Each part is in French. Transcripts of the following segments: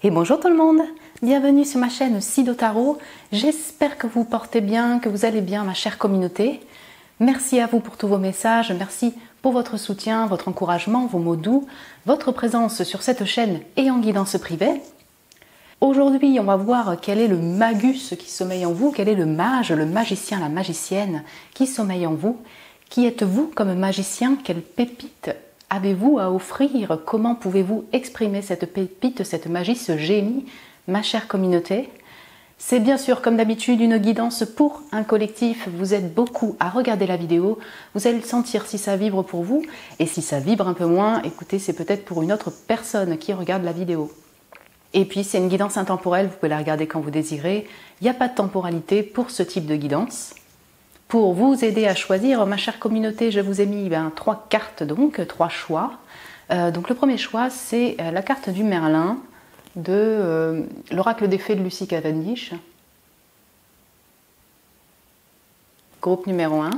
Et bonjour tout le monde, bienvenue sur ma chaîne Sido Tarot. J'espère que vous portez bien, que vous allez bien ma chère communauté. Merci à vous pour tous vos messages, merci pour votre soutien, votre encouragement, vos mots doux, votre présence sur cette chaîne et en guidance privée. Aujourd'hui, on va voir quel est le magus qui sommeille en vous, quel est le mage, le magicien, la magicienne qui sommeille en vous. Qui êtes-vous comme magicien? Quelle pépite avez-vous à offrir? Comment pouvez-vous exprimer cette pépite, cette magie, ce génie, ma chère communauté? C'est bien sûr, comme d'habitude, une guidance pour un collectif. Vous êtes beaucoup à regarder la vidéo. Vous allez le sentir si ça vibre pour vous. Et si ça vibre un peu moins, écoutez, c'est peut-être pour une autre personne qui regarde la vidéo. Et puis, c'est une guidance intemporelle. Vous pouvez la regarder quand vous désirez. Il n'y a pas de temporalité pour ce type de guidance. Pour vous aider à choisir, ma chère communauté, je vous ai mis 3 cartes, donc 3 choix. Donc le premier choix, c'est la carte du Merlin de l'oracle des fées de Lucy Cavendish. Groupe numéro 1.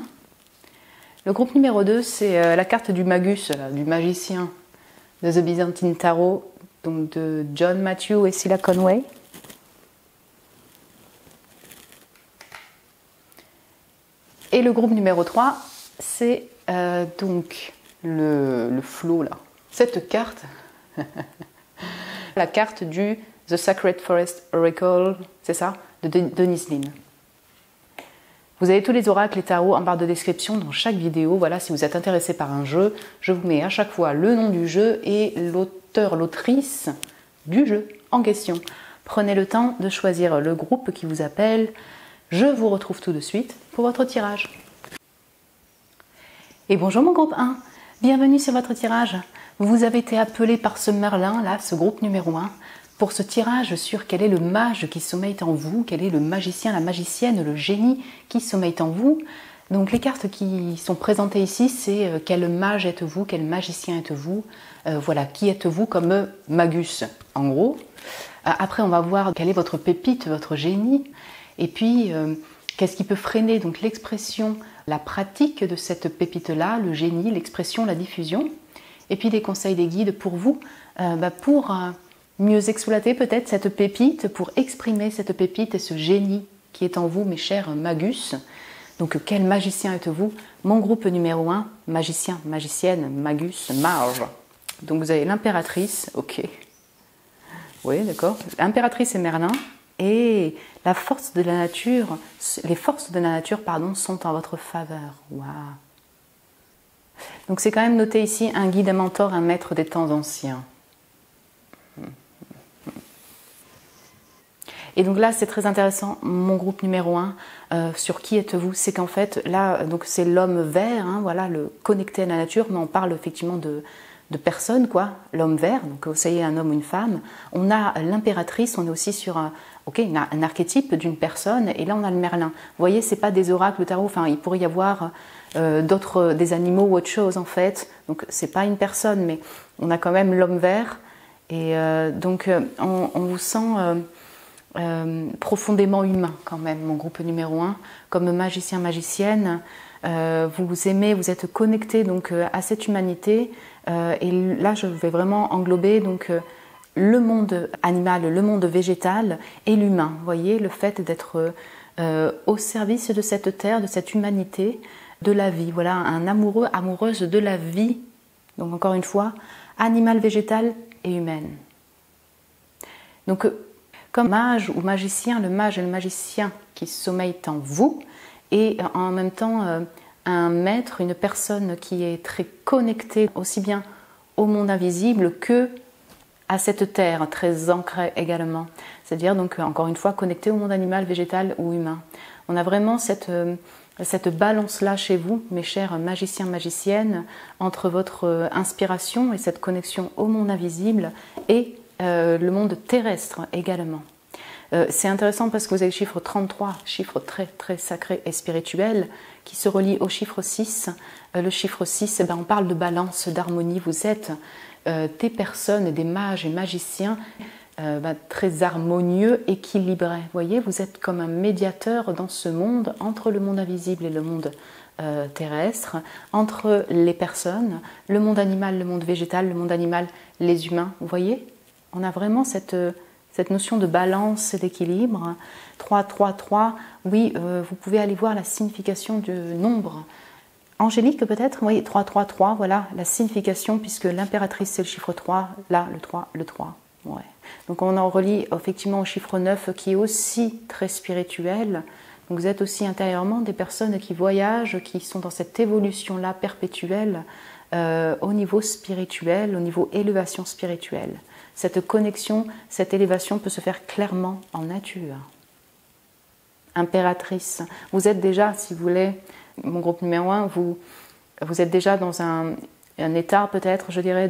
Le groupe numéro 2, c'est la carte du Magus, du magicien de The Byzantine Tarot, donc de John Matthew et Cilla Conway. Et le groupe numéro 3, c'est donc le flot là. Cette carte, la carte du The Sacred Forest Oracle, c'est ça, de Denise Linn. Vous avez tous les oracles et tarots en barre de description dans chaque vidéo. Voilà, si vous êtes intéressé par un jeu, je vous mets à chaque fois le nom du jeu et l'auteur, l'autrice du jeu en question. Prenez le temps de choisir le groupe qui vous appelle. Je vous retrouve tout de suite pour votre tirage. Et bonjour mon groupe 1, bienvenue sur votre tirage. Vous avez été appelé par ce Merlin, là, ce groupe numéro 1, pour ce tirage sur quel est le mage qui sommeille en vous, quel est le magicien, la magicienne, le génie qui sommeille en vous. Donc les cartes qui sont présentées ici, c'est quel mage êtes-vous, quel magicien êtes-vous, voilà, qui êtes-vous comme magus, en gros. Après, on va voir quelle est votre pépite, votre génie. Et puis, qu'est-ce qui peut freiner donc l'expression, la pratique de cette pépite-là, le génie, l'expression, la diffusion. Et puis des conseils, des guides pour vous, pour mieux exploiter peut-être cette pépite, pour exprimer cette pépite et ce génie qui est en vous, mes chers magus. Donc, quel magicien êtes-vous? Mon groupe numéro 1, magicien, magicienne, magus, mage. Donc, vous avez l'impératrice, ok. Oui, d'accord. L'impératrice et Merlin. Et la force de la nature, les forces de la nature, pardon, sont en votre faveur. Waouh. Donc c'est quand même noté ici un guide, un mentor, un maître des temps anciens. Et donc là, c'est très intéressant, mon groupe numéro 1, sur qui êtes-vous? C'est qu'en fait, là, donc c'est l'homme vert, hein, voilà, le connecté à la nature, mais on parle effectivement de personnes, quoi, l'homme vert, donc vous savez, un homme ou une femme. On a l'impératrice, on est aussi sur un archétype d'une personne, et là on a le Merlin. Vous voyez, c'est pas des oracles, le tarot, enfin il pourrait y avoir des animaux ou autre chose en fait, donc c'est pas une personne, mais on a quand même l'homme vert, et donc on vous sent profondément humain quand même, mon groupe numéro 1, comme magicien, magicienne. Vous vous aimez, vous êtes connecté donc à cette humanité, et là je vais vraiment englober donc le monde animal, le monde végétal et l'humain. Vous voyez, le fait d'être au service de cette terre, de cette humanité, de la vie. Voilà, un amoureux, amoureuse de la vie. Donc encore une fois, animal, végétal et humaine. Donc comme mage ou magicien, le mage et le magicien qui sommeillent en vous, et en même temps un maître, une personne qui est très connectée aussi bien au monde invisible que à cette terre, très ancrée également. C'est-à-dire donc encore une fois connectée au monde animal, végétal ou humain. On a vraiment cette balance-là chez vous, mes chers magiciens, magiciennes, entre votre inspiration et cette connexion au monde invisible et le monde terrestre également. C'est intéressant parce que vous avez le chiffre 33, chiffre très très sacré et spirituel, qui se relie au chiffre 6. Le chiffre 6, on parle de balance, d'harmonie. Vous êtes des personnes, des mages et magiciens très harmonieux, équilibrés. Vous voyez, vous êtes comme un médiateur dans ce monde, entre le monde invisible et le monde terrestre, entre les personnes, le monde animal, le monde végétal, le monde animal, les humains. Vous voyez, on a vraiment cette cette notion de balance et d'équilibre. 3, 3, 3, oui, vous pouvez aller voir la signification du nombre. Angélique peut-être, oui, 3, 3, 3, voilà, la signification, puisque l'impératrice c'est le chiffre 3, là, le 3, le 3. Ouais. Donc on en relie effectivement au chiffre 9 qui est aussi très spirituel. Donc vous êtes aussi intérieurement des personnes qui voyagent, qui sont dans cette évolution-là perpétuelle au niveau spirituel, au niveau élévation spirituelle. Cette connexion, cette élévation peut se faire clairement en nature. Impératrice, vous êtes déjà, si vous voulez, mon groupe numéro 1, vous êtes déjà dans un état peut-être, je dirais,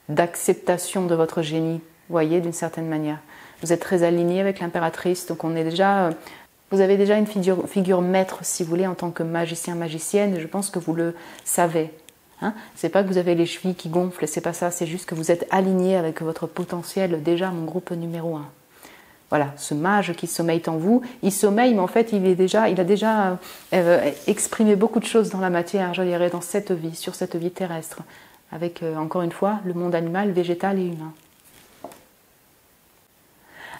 d'acceptation de votre génie, vous voyez, d'une certaine manière. Vous êtes très aligné avec l'impératrice, donc on est déjà, vous avez déjà une figure maître, si vous voulez, en tant que magicien, magicienne, et je pense que vous le savez. Hein, c'est pas que vous avez les chevilles qui gonflent, c'est pas ça, c'est juste que vous êtes aligné avec votre potentiel, déjà mon groupe numéro 1. Voilà, ce mage qui sommeille en vous, il sommeille, mais en fait, il a déjà exprimé beaucoup de choses dans la matière, je dirais, dans cette vie, sur cette vie terrestre, avec, encore une fois, le monde animal, végétal et humain.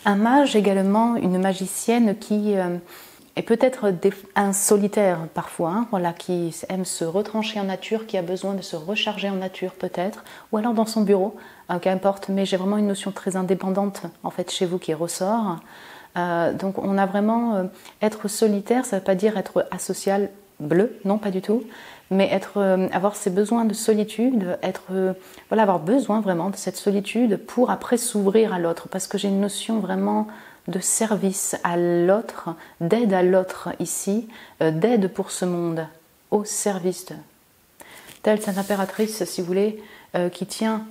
Un mage également, une magicienne qui est peut-être un solitaire parfois, hein, voilà, qui aime se retrancher en nature, qui a besoin de se recharger en nature peut-être, ou alors dans son bureau, qu'importe, mais j'ai vraiment une notion très indépendante en fait chez vous qui ressort. Donc on a vraiment être solitaire, ça ne veut pas dire être asocial, bleu, non pas du tout, mais avoir ces besoins de solitude, voilà, avoir besoin vraiment de cette solitude pour après s'ouvrir à l'autre, parce que j'ai une notion vraiment de service à l'autre, d'aide à l'autre ici, d'aide pour ce monde, au service de. Telle cette impératrice, si vous voulez, qui tient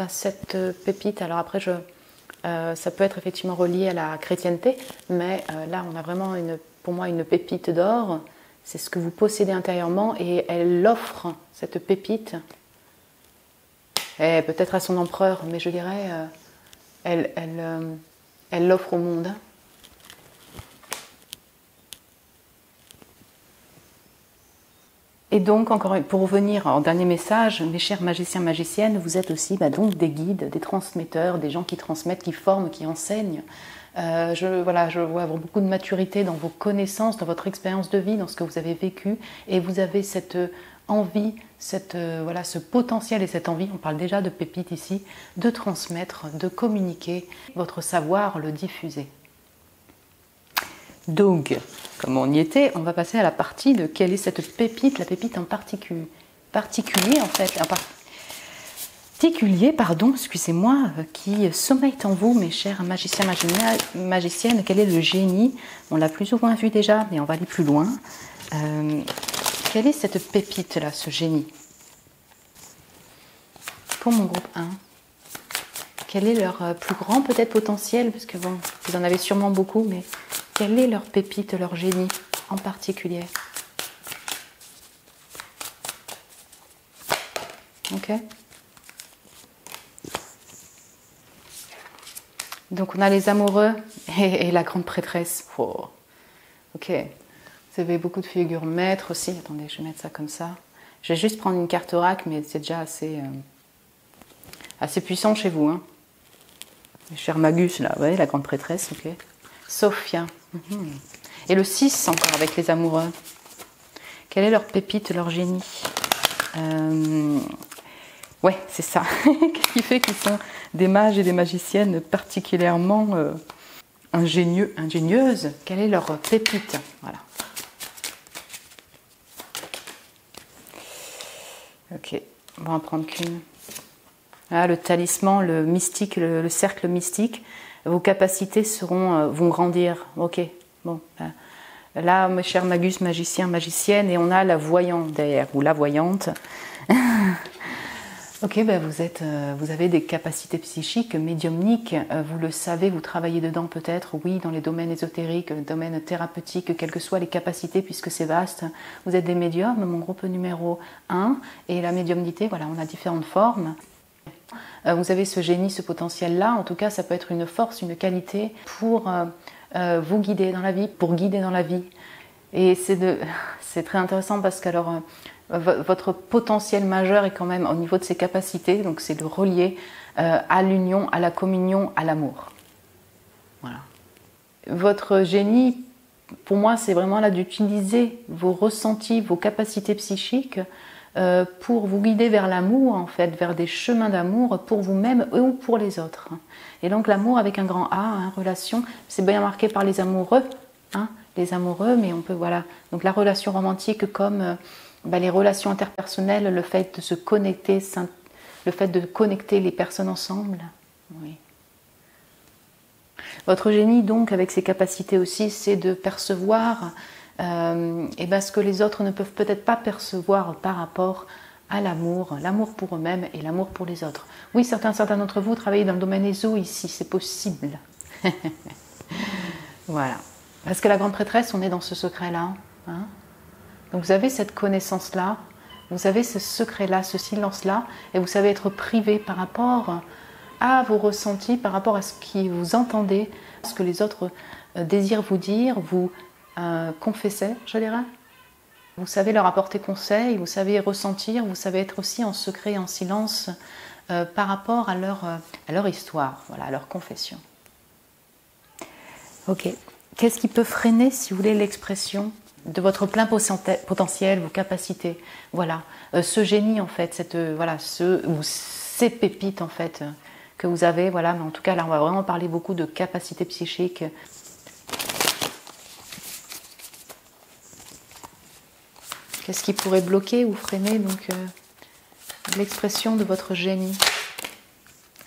cette pépite. Alors après, ça peut être effectivement relié à la chrétienté, mais là, on a vraiment, pour moi, une pépite d'or. C'est ce que vous possédez intérieurement et elle offre cette pépite, peut-être à son empereur, mais je dirais, elle l'offre au monde. Et donc, encore pour revenir en dernier message, mes chers magiciens, magiciennes, vous êtes aussi donc des guides, des transmetteurs, des gens qui transmettent, qui forment, qui enseignent. Je vois avoir beaucoup de maturité dans vos connaissances, dans votre expérience de vie, dans ce que vous avez vécu, et vous avez cette envie, ce potentiel et cette envie, on parle déjà de pépites ici, de transmettre, de communiquer votre savoir, le diffuser. Donc, comme on y était, on va passer à la partie de quelle est cette pépite, la pépite en particulier en fait, excusez-moi, qui sommeille en vous, mes chers magiciens, magiciennes. Quel est le génie? On l'a plus ou moins vu déjà, mais on va aller plus loin. Quelle est cette pépite-là, ce génie? Pour mon groupe 1, quel est leur plus grand peut-être potentiel? Parce que bon, vous en avez sûrement beaucoup, mais quelle est leur pépite, leur génie en particulier? Ok. Donc on a les amoureux et la grande prêtresse. Oh. Ok. Vous avez beaucoup de figures maîtres aussi. Attendez, je vais mettre ça comme ça. Je vais juste prendre une carte oracle, mais c'est déjà assez puissant chez vous. Hein. Cher Magus, là, ouais, la grande prêtresse, ok. Sophia. Et le 6 encore avec les amoureux. Quelle est leur pépite, leur génie? Ouais, c'est ça. Qu'est-ce qui fait qu'ils sont des mages et des magiciennes particulièrement ingénieuses? Quelle est leur pépite? Voilà. Ok, on va en prendre qu'une. Ah, le talisman, le mystique, le cercle mystique. Vos capacités vont grandir. Ok, bon. Là, mes chers magus, magiciens, magiciennes, et on a la voyante derrière, ou la voyante. Ok, vous avez des capacités psychiques, médiumniques, vous le savez, vous travaillez dedans peut-être, oui, dans les domaines ésotériques, domaines thérapeutiques, quelles que soient les capacités, puisque c'est vaste. Vous êtes des médiums, mon groupe numéro 1, et la médiumnité, voilà, on a différentes formes. Vous avez ce génie, ce potentiel-là, en tout cas, ça peut être une force, une qualité pour vous guider dans la vie, pour guider dans la vie. Et c'est très intéressant parce que votre potentiel majeur est quand même au niveau de ses capacités, donc c'est de relier à l'union, à la communion, à l'amour. Voilà. Votre génie, pour moi, c'est vraiment là d'utiliser vos ressentis, vos capacités psychiques pour vous guider vers l'amour, en fait, vers des chemins d'amour pour vous-même ou pour les autres. Et donc l'amour avec un grand A, hein, relation, c'est bien marqué par les amoureux, hein, les amoureux, mais on peut, voilà. Donc la relation romantique comme les relations interpersonnelles, le fait de se connecter, le fait de connecter les personnes ensemble. Oui. Votre génie, donc, avec ses capacités aussi, c'est de percevoir ce que les autres ne peuvent peut-être pas percevoir par rapport à l'amour pour eux-mêmes et l'amour pour les autres. Oui, certains d'entre vous travaillent dans le domaine ESO ici, c'est possible. Voilà. Parce que la grande prêtresse, on est dans ce secret-là. Hein. Donc vous avez cette connaissance-là, vous avez ce secret-là, ce silence-là, et vous savez être privé par rapport à vos ressentis, par rapport à ce que vous entendez, ce que les autres désirent vous dire, vous confesser, je dirais. Vous savez leur apporter conseil, vous savez ressentir, vous savez être aussi en secret, en silence, par rapport à leur histoire, voilà, à leur confession. Ok. Qu'est-ce qui peut freiner, si vous voulez, l'expression de votre plein potentiel, vos capacités? Voilà. Ce génie, en fait, ces pépites, en fait, que vous avez, voilà. Mais en tout cas, là, on va vraiment parler beaucoup de capacités psychiques. Qu'est-ce qui pourrait bloquer ou freiner donc l'expression de votre génie?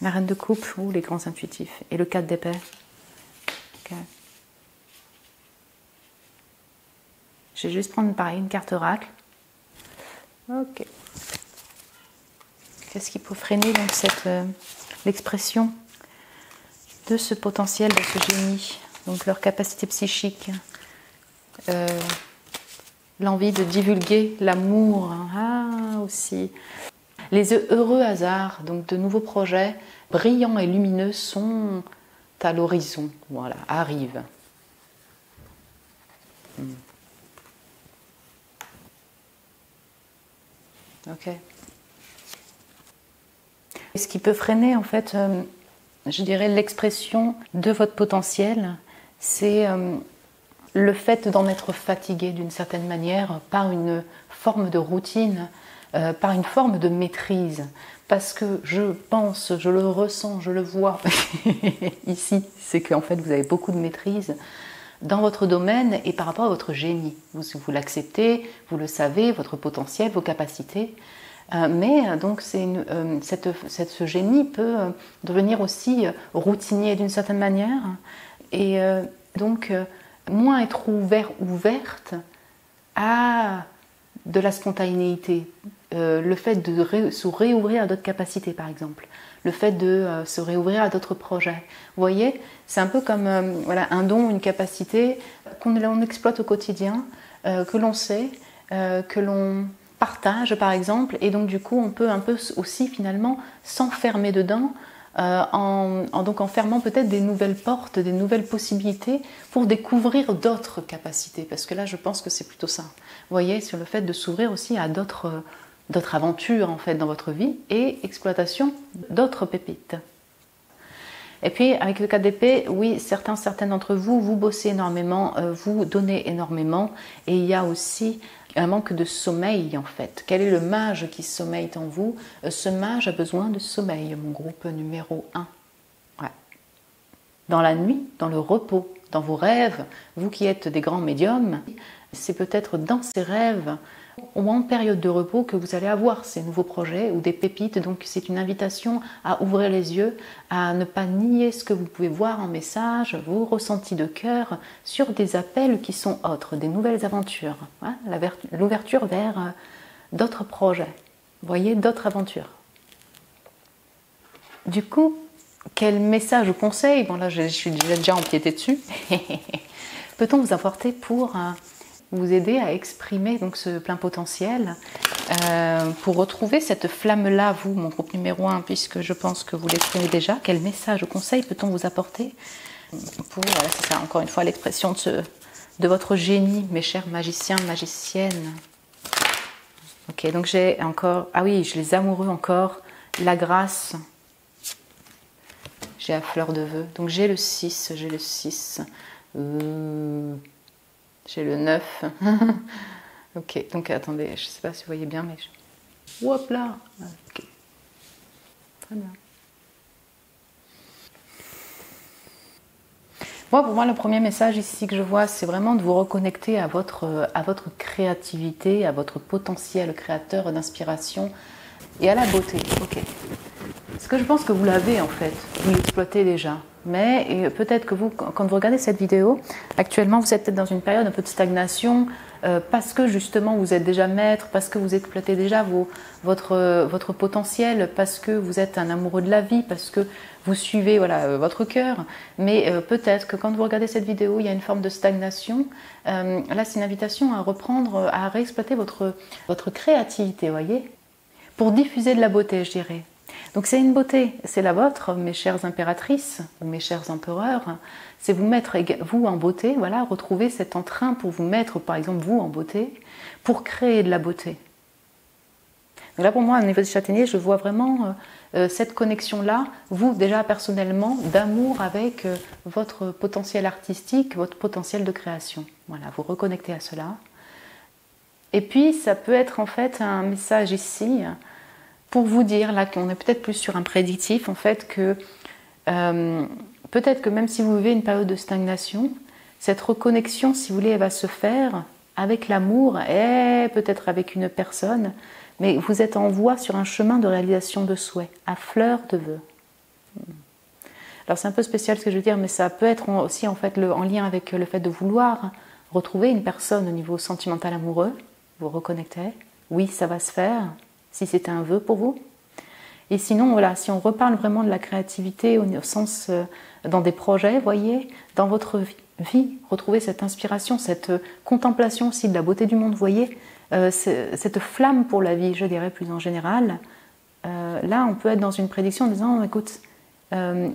La reine de coupe ou les grands intuitifs? Et le 4 d'épée. Okay. Je vais juste prendre pareil une carte oracle. Ok. Qu'est-ce qui peut freiner donc l'expression de ce potentiel, de ce génie? Donc leur capacité psychique. L'envie de divulguer l'amour, aussi. Les heureux hasards, donc de nouveaux projets brillants et lumineux sont à l'horizon, voilà, arrivent. Ok. Ce qui peut freiner, en fait, je dirais, l'expression de votre potentiel, c'est le fait d'en être fatigué d'une certaine manière par une forme de routine, par une forme de maîtrise. Parce que je pense, je le ressens, je le vois ici, c'est qu'en fait vous avez beaucoup de maîtrise dans votre domaine et par rapport à votre génie. Vous l'acceptez, vous le savez, votre potentiel, vos capacités. Mais donc ce génie peut devenir aussi routinier d'une certaine manière et donc moins être ouverte à de la spontanéité, le fait de se réouvrir à d'autres capacités par exemple, le fait de se réouvrir à d'autres projets. Vous voyez, c'est un peu comme un don, une capacité qu'on exploite au quotidien, que l'on sait, que l'on partage par exemple, et donc du coup on peut un peu aussi finalement s'enfermer dedans en fermant peut-être des nouvelles portes, des nouvelles possibilités pour découvrir d'autres capacités, parce que là je pense que c'est plutôt ça, vous voyez, sur le fait de s'ouvrir aussi à d'autres aventures en fait dans votre vie et exploitation d'autres pépites. Et puis avec le 4 d'épée, oui, certaines d'entre vous, vous bossez énormément, vous donnez énormément, et il y a aussi un manque de sommeil en fait. Quel est le mage qui sommeille en vous? Ce mage a besoin de sommeil, mon groupe numéro 1. Ouais. Dans la nuit, dans le repos, dans vos rêves, vous qui êtes des grands médiums, c'est peut-être dans ces rêves ou en période de repos que vous allez avoir ces nouveaux projets ou des pépites. Donc c'est une invitation à ouvrir les yeux, à ne pas nier ce que vous pouvez voir en message, vos ressentis de cœur sur des appels qui sont autres, des nouvelles aventures, hein, l'ouverture vers d'autres projets, vous voyez, d'autres aventures. Du coup, quel message ou conseil, bon là je suis déjà empiétée dessus, peut-on vous apporter pour vous aider à exprimer donc ce plein potentiel, pour retrouver cette flamme-là, vous, mon groupe numéro 1, puisque je pense que vous l'exprimez déjà. Quel message ou conseil peut-on vous apporter pour, voilà, c'est ça, encore une fois, l'expression de votre génie, mes chers magiciens, magiciennes. Ok, donc j'ai encore, ah oui, je les amoureux encore, la grâce. j'ai à fleur de vœux. Donc j'ai le 6, j'ai le 6. J'ai le 9. Ok, donc attendez, je ne sais pas si vous voyez bien, mais... Hop là. Ok. Très bien. Moi, pour moi, le premier message ici que je vois, c'est vraiment de vous reconnecter à votre créativité, à votre potentiel créateur d'inspiration et à la beauté. Ok. Parce que je pense que vous l'avez en fait, vous l'exploitez déjà. Mais peut-être que vous, quand vous regardez cette vidéo, actuellement, vous êtes peut-être dans une période un peu de stagnation, parce que justement vous êtes déjà maître, parce que vous exploitez déjà votre potentiel, parce que vous êtes un amoureux de la vie, parce que vous suivez voilà, votre cœur. Mais peut-être que quand vous regardez cette vidéo, il y a une forme de stagnation. Là, c'est une invitation à reprendre, à réexploiter votre créativité, voyez, pour diffuser de la beauté, je dirais. Donc c'est une beauté, c'est la vôtre, mes chères impératrices ou mes chers empereurs, c'est vous mettre vous en beauté, voilà, retrouver cet entrain pour vous mettre par exemple vous en beauté, pour créer de la beauté. Donc là pour moi au niveau du châtaignier, je vois vraiment cette connexion-là, vous déjà personnellement, d'amour avec votre potentiel artistique, votre potentiel de création. Voilà, vous reconnectez à cela. Et puis ça peut être en fait un message ici, pour vous dire là qu'on est peut-être plus sur un prédictif en fait que peut-être que même si vous vivez une période de stagnation, cette reconnexion, si vous voulez, elle va se faire avec l'amour et peut-être avec une personne, mais vous êtes en voie sur un chemin de réalisation de souhaits, à fleur de vœux. Alors c'est un peu spécial ce que je veux dire, mais ça peut être aussi en fait en lien avec le fait de vouloir retrouver une personne au niveau sentimental amoureux, vous reconnectez, oui ça va se faire, si c'était un vœu pour vous. Et sinon, voilà, si on reparle vraiment de la créativité au sens dans des projets, voyez, dans votre vie, retrouvez cette inspiration, cette contemplation aussi de la beauté du monde, voyez, cette flamme pour la vie, je dirais plus en général. Là, on peut être dans une prédiction en disant, écoute,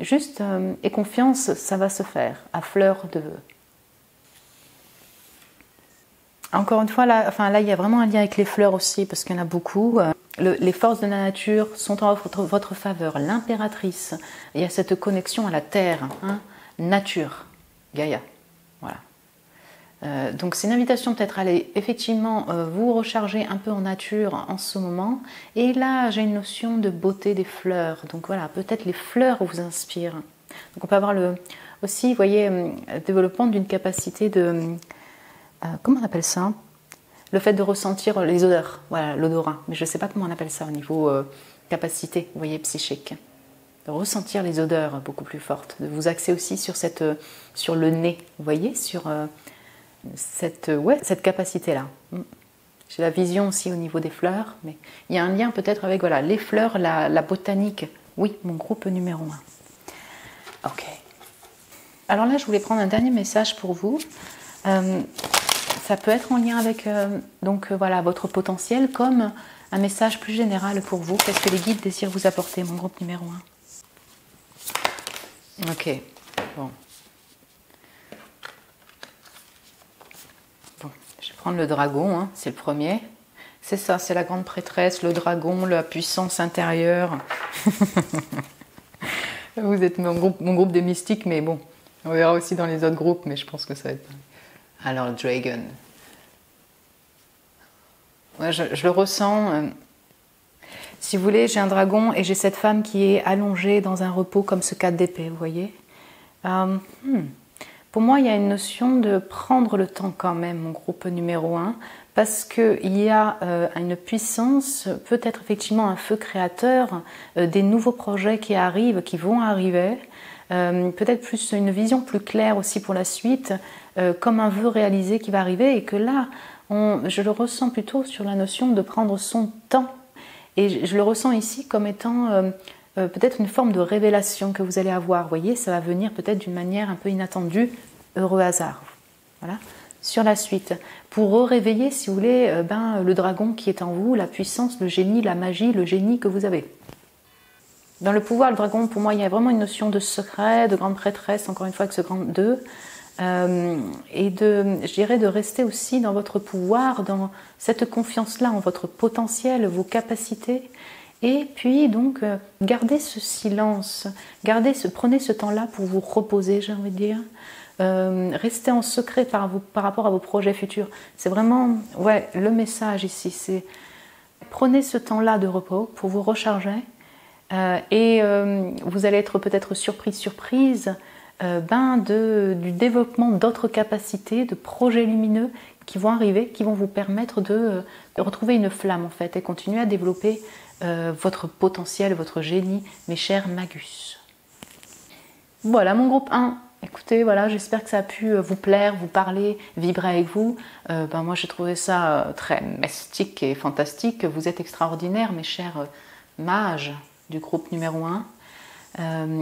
juste aie confiance, ça va se faire, à fleur de vœux. Encore une fois, là, il y a vraiment un lien avec les fleurs aussi, parce qu'il y en a beaucoup. Les forces de la nature sont en votre faveur. L'impératrice, il y a cette connexion à la terre, hein, nature, Gaïa. Voilà. Donc c'est une invitation peut-être à aller effectivement vous recharger un peu en nature en ce moment. Et là, j'ai une notion de beauté des fleurs. Donc voilà, peut-être les fleurs vous inspirent. Donc on peut avoir aussi, vous voyez, développement d'une capacité de... comment on appelle ça ? Le fait de ressentir les odeurs, voilà, l'odorat. Mais je ne sais pas comment on appelle ça au niveau capacité, vous voyez, psychique. De ressentir les odeurs beaucoup plus fortes. De vous axer aussi sur le nez, vous voyez, sur cette capacité-là. J'ai la vision aussi au niveau des fleurs, mais il y a un lien peut-être avec voilà, les fleurs, la botanique. Oui, mon groupe numéro 1. Ok. Alors là, je voulais prendre un dernier message pour vous. Ça peut être en lien avec voilà, votre potentiel, comme un message plus général pour vous. Qu'est-ce que les guides désirent vous apporter, mon groupe numéro 1? Ok, bon. Je vais prendre le dragon, hein, c'est le premier. C'est ça, c'est la grande prêtresse, le dragon, la puissance intérieure. Vous êtes mon groupe des mystiques, mais bon, on verra aussi dans les autres groupes, mais je pense que ça va être... Alors, le dragon. Ouais, je le ressens. Si vous voulez, j'ai un dragon et j'ai cette femme qui est allongée dans un repos comme ce 4 d'épée, vous voyez. Pour moi, il y a une notion de prendre le temps quand même, mon groupe numéro 1, parce qu'il y a une puissance, peut-être effectivement un feu créateur, des nouveaux projets qui arrivent, qui vont arriver, peut-être plus une vision plus claire aussi pour la suite, comme un vœu réalisé qui va arriver, et que là, je le ressens plutôt sur la notion de prendre son temps. Et je le ressens ici comme étant peut-être une forme de révélation que vous allez avoir. Vous voyez, ça va venir peut-être d'une manière un peu inattendue, heureux hasard. Voilà. Sur la suite, pour réveiller, si vous voulez, le dragon qui est en vous, la puissance, le génie, la magie, le génie que vous avez. Dans le pouvoir, le dragon, pour moi, il y a vraiment une notion de secret, de grande prêtresse, encore une fois avec ce grand 2. Et je dirais de rester aussi dans votre pouvoir, dans cette confiance-là en votre potentiel, vos capacités, Et puis donc, gardez ce silence, prenez ce temps-là pour vous reposer, j'ai envie de dire. Restez en secret par rapport à vos projets futurs. C'est vraiment le message ici, c'est prenez ce temps-là de repos pour vous recharger et vous allez être peut-être surprise du développement d'autres capacités, de projets lumineux qui vont arriver, qui vont vous permettre de retrouver une flamme en fait et continuer à développer votre potentiel, votre génie, mes chers Magus. Voilà mon groupe 1. Écoutez, voilà, j'espère que ça a pu vous plaire, vous parler, vibrer avec vous. Moi, j'ai trouvé ça très mystique et fantastique. Vous êtes extraordinaires, mes chers mages du groupe numéro 1.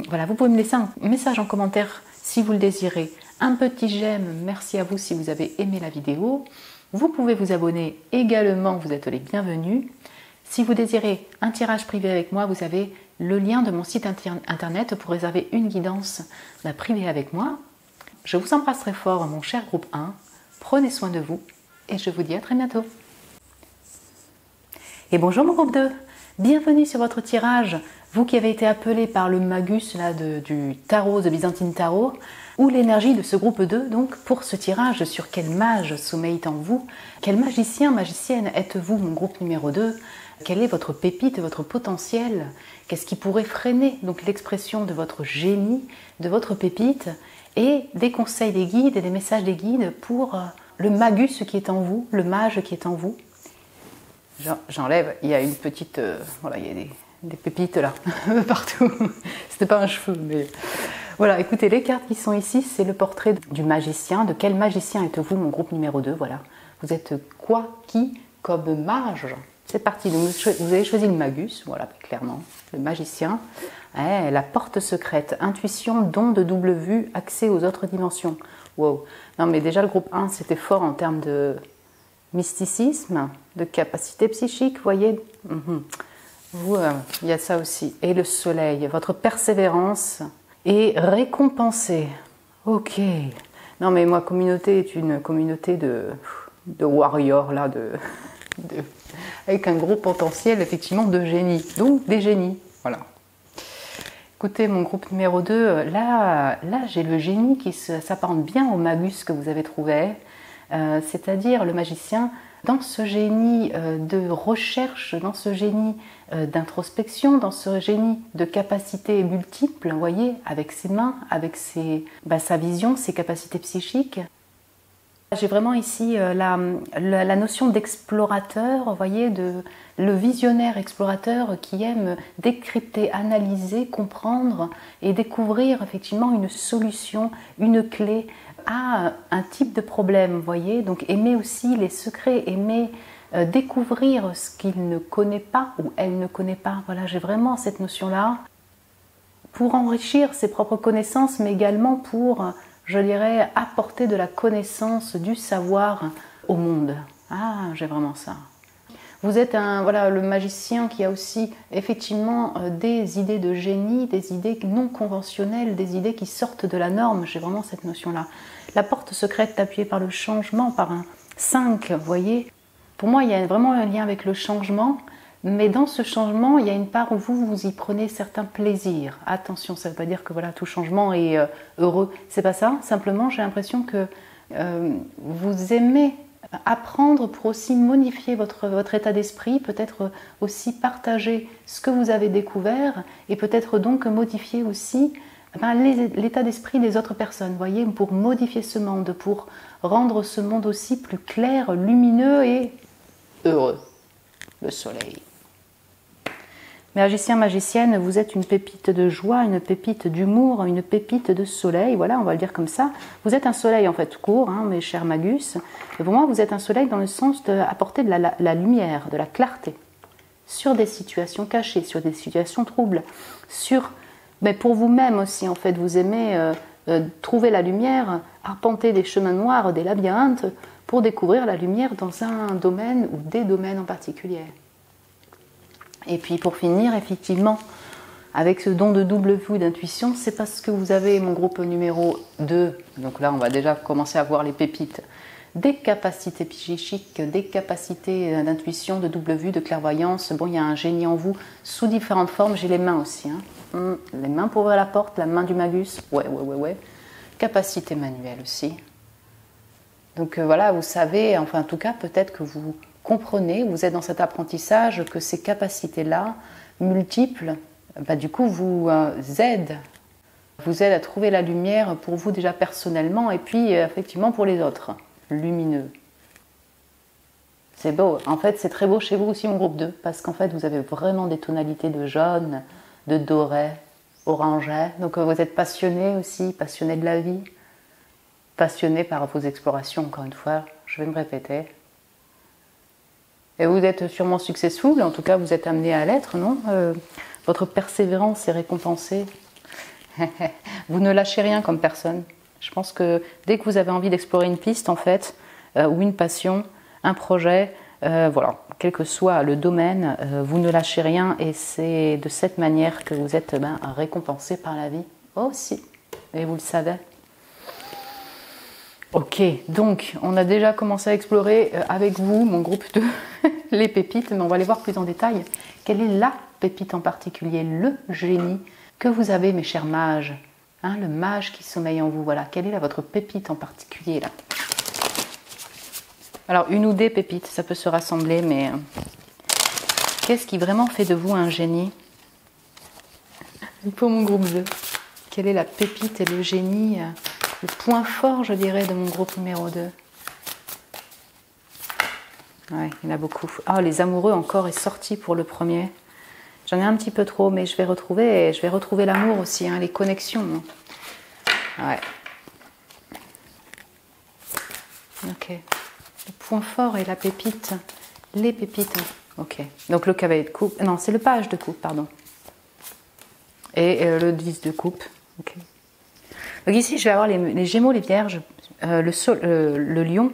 Voilà, vous pouvez me laisser un message en commentaire si vous le désirez. Un petit j'aime, merci à vous si vous avez aimé la vidéo. Vous pouvez vous abonner également, vous êtes les bienvenus. Si vous désirez un tirage privé avec moi, vous avez le lien de mon site internet pour réserver une guidance privée avec moi. Je vous embrasse très fort, mon cher groupe 1. Prenez soin de vous et je vous dis à très bientôt. Et bonjour mon groupe 2. Bienvenue sur votre tirage. Vous qui avez été appelé par le Magus du tarot, de Byzantine Tarot, ou l'énergie de ce groupe 2, donc pour ce tirage sur quel mage sommeille en vous, quel magicien, magicienne êtes-vous, mon groupe numéro 2, quelle est votre pépite, votre potentiel, qu'est-ce qui pourrait freiner donc l'expression de votre génie, de votre pépite, et des conseils des guides et des messages des guides pour le Magus qui est en vous, le mage qui est en vous. J'enlève, il y a une petite, voilà, il y a des pépites là, partout. C'était pas un cheveu, mais voilà. Écoutez, les cartes qui sont ici, c'est le portrait du magicien. De quel magicien êtes-vous, mon groupe numéro 2, voilà. Vous êtes quoi, qui, comme mage? C'est parti, donc vous avez choisi le Magus, voilà, clairement, le magicien. La porte secrète, intuition, don de double vue, accès aux autres dimensions. Wow. Non mais déjà le groupe 1, c'était fort en termes de mysticisme, de capacité psychique, vous voyez. Il y a ça aussi. Et le soleil, votre persévérance est récompensée. Ok. Non mais moi, communauté est une communauté de warriors, là, avec un gros potentiel, effectivement, de génie. Donc, des génies. Voilà. Écoutez, mon groupe numéro 2, là j'ai le génie qui s'apparente bien au Magus que vous avez trouvé, c'est-à-dire le magicien. Dans ce génie de recherche, dans ce génie d'introspection, dans ce génie de capacités multiples, vous voyez, avec ses mains, avec sa vision, ses capacités psychiques. J'ai vraiment ici la notion d'explorateur, vous voyez, le visionnaire explorateur qui aime décrypter, analyser, comprendre et découvrir effectivement une solution, une clé à un type de problème, vous voyez. Donc aimer aussi les secrets, aimer découvrir ce qu'il ne connaît pas ou elle ne connaît pas. Voilà, j'ai vraiment cette notion-là pour enrichir ses propres connaissances, mais également pour, je dirais, apporter de la connaissance, du savoir au monde. Ah, j'ai vraiment ça. Vous êtes le magicien qui a aussi effectivement des idées de génie, des idées non conventionnelles, des idées qui sortent de la norme. J'ai vraiment cette notion-là. La porte secrète appuyée par le changement, par un 5, vous voyez. Pour moi, il y a vraiment un lien avec le changement, mais dans ce changement, il y a une part où vous y prenez certains plaisirs. Attention, ça ne veut pas dire que voilà, tout changement est heureux. C'est pas ça. Simplement, j'ai l'impression que vous aimez apprendre pour aussi modifier votre état d'esprit, peut-être aussi partager ce que vous avez découvert et peut-être donc modifier aussi l'état d'esprit des autres personnes, voyez, pour modifier ce monde, pour rendre ce monde aussi plus clair, lumineux et heureux. Le soleil. Magicien, magicienne, vous êtes une pépite de joie, une pépite d'humour, une pépite de soleil, voilà, on va le dire comme ça. Vous êtes un soleil en fait court, hein, mes chers Magus. Et pour moi, vous êtes un soleil dans le sens d'apporter de la lumière, de la clarté sur des situations cachées, sur des situations troubles, mais pour vous-même aussi, en fait, vous aimez trouver la lumière, arpenter des chemins noirs, des labyrinthes, pour découvrir la lumière dans un domaine ou des domaines en particulier. Et puis pour finir, effectivement, avec ce don de double vue d'intuition, c'est parce que vous avez mon groupe numéro 2, donc là on va déjà commencer à voir les pépites, des capacités psychiques, des capacités d'intuition, de double vue, de clairvoyance. Bon, il y a un génie en vous sous différentes formes. J'ai les mains aussi. Hein. Les mains pour ouvrir la porte, la main du magus. Ouais. Capacité manuelle aussi. Donc voilà, vous savez, enfin en tout cas, peut-être que vous comprenez, vous êtes dans cet apprentissage, que ces capacités-là, multiples, du coup, vous aident à trouver la lumière pour vous déjà personnellement et puis effectivement pour les autres. Lumineux. C'est beau. En fait, c'est très beau chez vous aussi, mon groupe 2, parce qu'en fait, vous avez vraiment des tonalités de jaune, de doré, orangé. Donc vous êtes passionné aussi, passionné de la vie, passionné par vos explorations, encore une fois, je vais me répéter. Et vous êtes sûrement successful, en tout cas vous êtes amené à l'être, non? Votre persévérance est récompensée. Vous ne lâchez rien comme personne. Je pense que dès que vous avez envie d'explorer une piste, en fait, ou une passion, un projet, voilà, quel que soit le domaine, vous ne lâchez rien et c'est de cette manière que vous êtes récompensé par la vie aussi. Et vous le savez. Ok, donc on a déjà commencé à explorer avec vous, mon groupe 2, les pépites, mais on va les voir plus en détail. Quelle est la pépite en particulier, le génie que vous avez, mes chers mages, hein, le mage qui sommeille en vous, voilà. Quelle est votre pépite en particulier là? Alors une ou des pépites, ça peut se rassembler, mais qu'est-ce qui vraiment fait de vous un génie? Pour mon groupe 2, quelle est la pépite et le génie, le point fort, je dirais, de mon groupe numéro 2? Ouais, il y en a beaucoup. Ah, les amoureux encore est sorti pour le premier. J'en ai un petit peu trop, mais je vais retrouver l'amour aussi, hein, les connexions. Ouais. Ok. Le point fort et la pépite. Les pépites. Ok. Donc le cavalier de coupe. Non, c'est le page de coupe, pardon. Et le 10 de coupe. Ok. Donc ici, je vais avoir les Gémeaux, les Vierges, le Lion.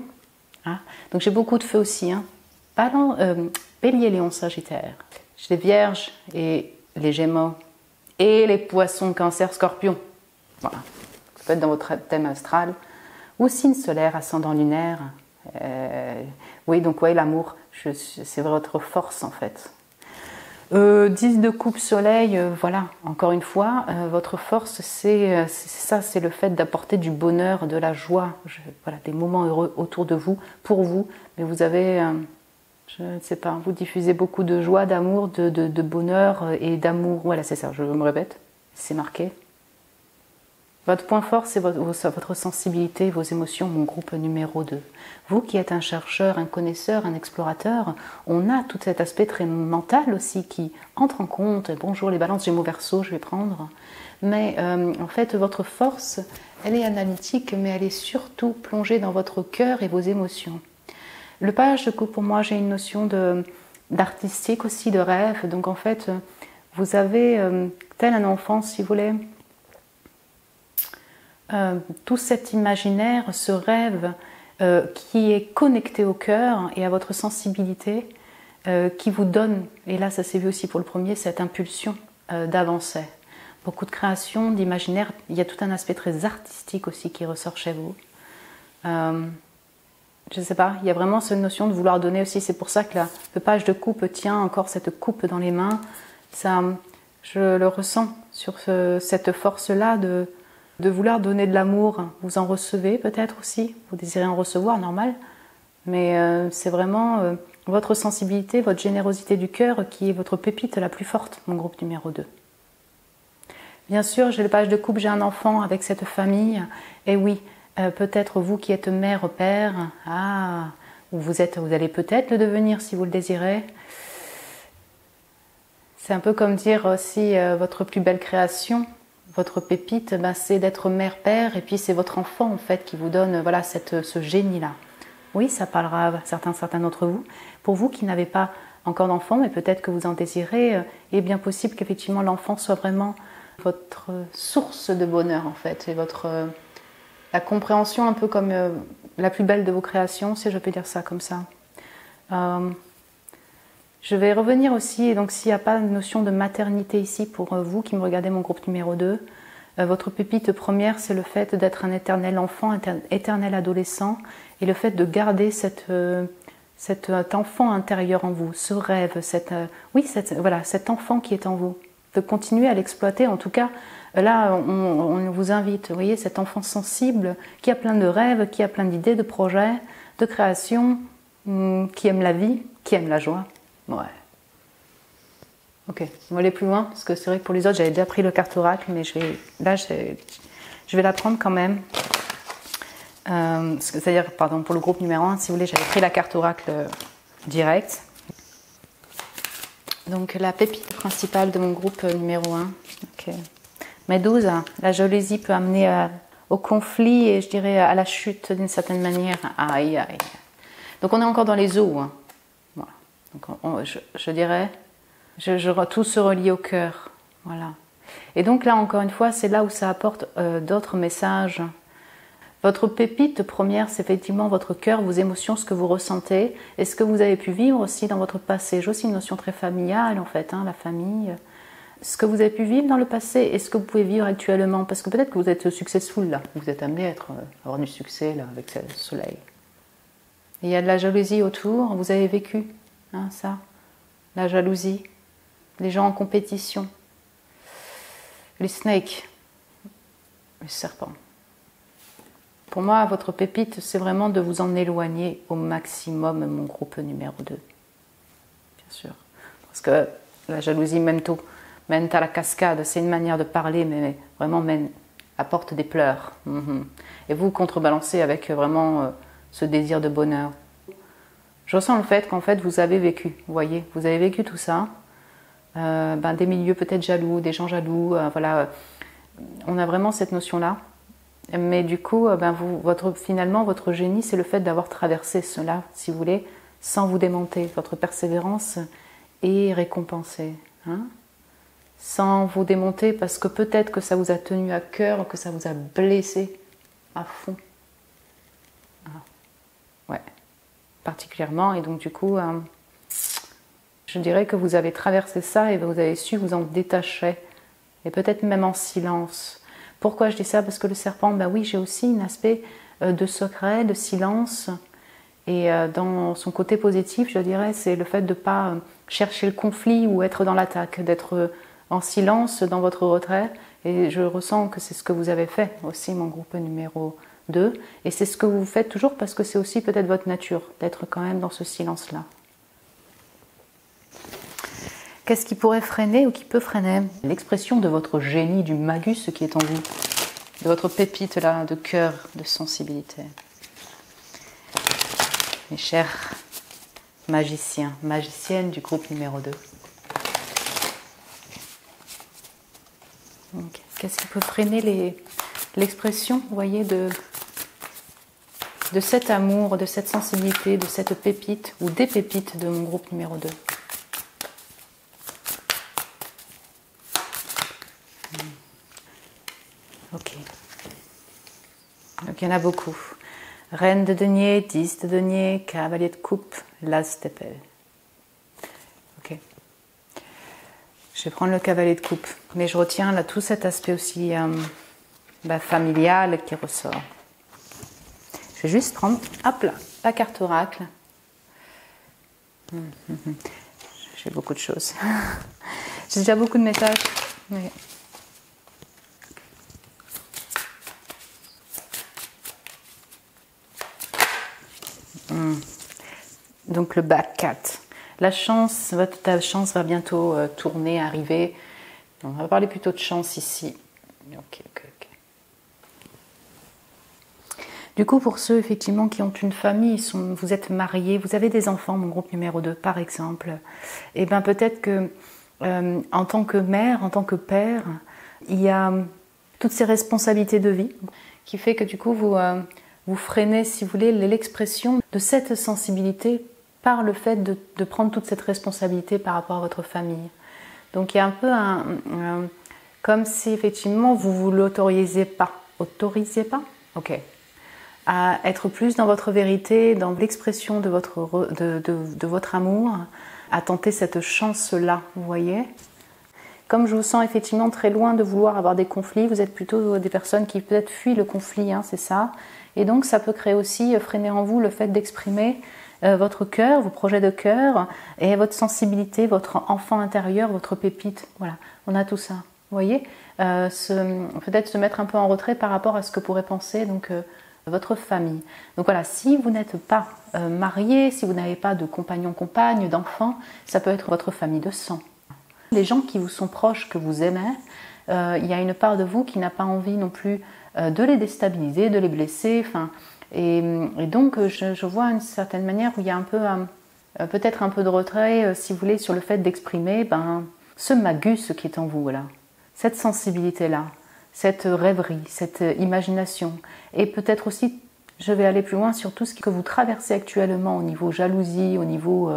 Hein. Donc j'ai beaucoup de feu aussi. Hein. Bélier, Lion, Sagittaire. J'ai les Vierges et les Gémeaux. Et les Poissons, Cancer, Scorpion. Voilà. Ça peut être dans votre thème astral. Ou signe solaire, ascendant lunaire. Oui, donc ouais, l'amour, c'est votre force en fait. 10 de coupe soleil, voilà, encore une fois, votre force, c'est ça, c'est le fait d'apporter du bonheur, de la joie, voilà, des moments heureux autour de vous, pour vous, mais vous avez, je ne sais pas, vous diffusez beaucoup de joie, d'amour, de bonheur et d'amour, voilà, c'est ça, je me répète, c'est marqué. Votre point fort, c'est votre sensibilité, vos émotions, mon groupe numéro 2. Vous qui êtes un chercheur, un connaisseur, un explorateur, on a tout cet aspect très mental aussi qui entre en compte. Bonjour les balances, Gémeaux, Verseau, je vais prendre. Mais en fait, votre force, elle est analytique, mais elle est surtout plongée dans votre cœur et vos émotions. Le page de coupe, pour moi, j'ai une notion d'artistique aussi, de rêve. Donc en fait, vous avez, tel un enfant, si vous voulez, tout cet imaginaire, ce rêve qui est connecté au cœur et à votre sensibilité, qui vous donne, et là ça s'est vu aussi pour le premier, cette impulsion d'avancer. Beaucoup de création, d'imaginaire, il y a tout un aspect très artistique aussi qui ressort chez vous. Je ne sais pas, il y a vraiment cette notion de vouloir donner aussi, c'est pour ça que le page de coupe tient encore cette coupe dans les mains. Ça, je le ressens sur cette force-là de vouloir donner de l'amour. Vous en recevez peut-être aussi, vous désirez en recevoir, normal, mais c'est vraiment votre sensibilité, votre générosité du cœur qui est votre pépite la plus forte, mon groupe numéro 2. Bien sûr, j'ai le page de coupe, j'ai un enfant avec cette famille, et oui, peut-être vous qui êtes mère, père, ou vous allez peut-être le devenir si vous le désirez. C'est un peu comme dire aussi votre plus belle création, votre pépite, c'est d'être mère-père et puis c'est votre enfant en fait qui vous donne voilà, ce génie-là. Oui, ça parlera à certains d'entre vous. Pour vous qui n'avez pas encore d'enfant, mais peut-être que vous en désirez, il est bien possible qu'effectivement l'enfant soit vraiment votre source de bonheur en fait, et la compréhension un peu comme la plus belle de vos créations, si je peux dire ça comme ça. Je vais revenir aussi, et donc s'il n'y a pas de notion de maternité ici pour vous qui me regardez mon groupe numéro 2, Votre pépite première, c'est le fait d'être un éternel enfant, un éternel adolescent, et le fait de garder cet enfant intérieur en vous, ce rêve, voilà, cet enfant qui est en vous, de continuer à l'exploiter. En tout cas, là, on vous invite, vous voyez, cet enfant sensible qui a plein de rêves, qui a plein d'idées, de projets, de créations, qui aime la vie, qui aime la joie. Ouais. Ok, on va aller plus loin, parce que c'est vrai que pour les autres, j'avais déjà pris le carte oracle, mais je vais la prendre quand même. C'est-à-dire, pardon, pour le groupe numéro 1, si vous voulez, j'avais pris la carte oracle directe. Donc, la pépite principale de mon groupe numéro 1. Okay. Méduse, la jalousie peut amener au conflit et je dirais à la chute d'une certaine manière. Aïe, aïe. Donc, on est encore dans les eaux. Hein. Voilà. Donc, je dirais... tout se relie au cœur, voilà. Et donc là, encore une fois, c'est là où ça apporte d'autres messages. Votre pépite première, c'est effectivement votre cœur, vos émotions, ce que vous ressentez, et ce que vous avez pu vivre aussi dans votre passé. J'ai aussi une notion très familiale, en fait, hein, la famille. Ce que vous avez pu vivre dans le passé et ce que vous pouvez vivre actuellement. Parce que peut-être que vous êtes successful, là. Vous êtes amené à avoir du succès, là, avec le soleil. Et il y a de la jalousie autour. Vous avez vécu, hein, ça. La jalousie. Les gens en compétition, les snakes, les serpents. Pour moi, votre pépite, c'est vraiment de vous en éloigner au maximum, mon groupe numéro 2. Bien sûr. Parce que la jalousie mène à la cascade. C'est une manière de parler, mais vraiment apporte des pleurs. Et vous contrebalancez avec vraiment ce désir de bonheur. Je ressens le fait qu'en fait, vous avez vécu, vous voyez, vous avez vécu tout ça. Des milieux peut-être jaloux, des gens jaloux, voilà. On a vraiment cette notion-là. Mais du coup, finalement, votre génie, c'est le fait d'avoir traversé cela, si vous voulez, sans vous démonter. Votre persévérance est récompensée. Hein, sans vous démonter, parce que peut-être que ça vous a tenu à cœur, que ça vous a blessé à fond. Ouais, particulièrement. Et donc, du coup... je dirais que vous avez traversé ça et vous avez su vous en détacher. Et peut-être même en silence. Pourquoi je dis ça? Parce que le serpent, oui, j'ai aussi un aspect de secret, de silence. Et dans son côté positif, je dirais, c'est le fait de ne pas chercher le conflit ou être dans l'attaque, d'être en silence dans votre retrait. Et je ressens que c'est ce que vous avez fait aussi, mon groupe numéro 2. Et c'est ce que vous faites toujours parce que c'est aussi peut-être votre nature, d'être quand même dans ce silence-là. Qu'est-ce qui pourrait freiner ou qui peut freiner? L'expression de votre génie, du magus qui est en vous, de votre pépite là, de cœur, de sensibilité. Mes chers magiciens, magiciennes du groupe numéro 2. Qu'est-ce qui peut freiner l'expression, vous voyez, de cet amour, de cette sensibilité, de cette pépite ou des pépites de mon groupe numéro 2? Ok. Donc il y en a beaucoup. Reine de denier, 10 de denier, cavalier de coupe, l'as d'épée. Ok. Je vais prendre le cavalier de coupe. Mais je retiens là tout cet aspect aussi familial qui ressort. Je vais juste prendre, hop là, la carte oracle. J'ai beaucoup de choses. J'ai déjà beaucoup de messages. Oui. Donc le back 4. Ta chance va bientôt tourner, arriver. On va parler plutôt de chance ici. Ok. Du coup, pour ceux effectivement qui ont une famille, vous êtes mariés, vous avez des enfants, mon groupe numéro 2 par exemple, et bien peut-être que en tant que mère, en tant que père, il y a toutes ces responsabilités de vie qui fait que du coup vous freinez, si vous voulez, l'expression de cette sensibilité par le fait de prendre toute cette responsabilité par rapport à votre famille. Donc il y a un peu comme si effectivement vous l'autorisiez pas. Autorisez pas? Ok. À être plus dans votre vérité, dans l'expression de votre amour, à tenter cette chance-là, vous voyez. Comme je vous sens effectivement très loin de vouloir avoir des conflits, vous êtes plutôt des personnes qui peut-être fuient le conflit, hein, c'est ça. Et donc ça peut créer aussi, freiner en vous le fait d'exprimer votre cœur, vos projets de cœur et votre sensibilité, votre enfant intérieur, votre pépite. Voilà, on a tout ça. Vous voyez, peut-être se mettre un peu en retrait par rapport à ce que pourrait penser donc votre famille. Donc voilà, si vous n'êtes pas marié, si vous n'avez pas de compagnon, compagne, d'enfant, ça peut être votre famille de sang. Les gens qui vous sont proches, que vous aimez, il y a une part de vous qui n'a pas envie non plus de les déstabiliser, de les blesser. Et donc je vois une certaine manière où il y a un peu, peut-être un peu de retrait, si vous voulez, sur le fait d'exprimer ce magus qui est en vous, voilà. Cette sensibilité-là, cette rêverie, cette imagination. Et peut-être aussi, je vais aller plus loin sur tout ce que vous traversez actuellement au niveau jalousie, au niveau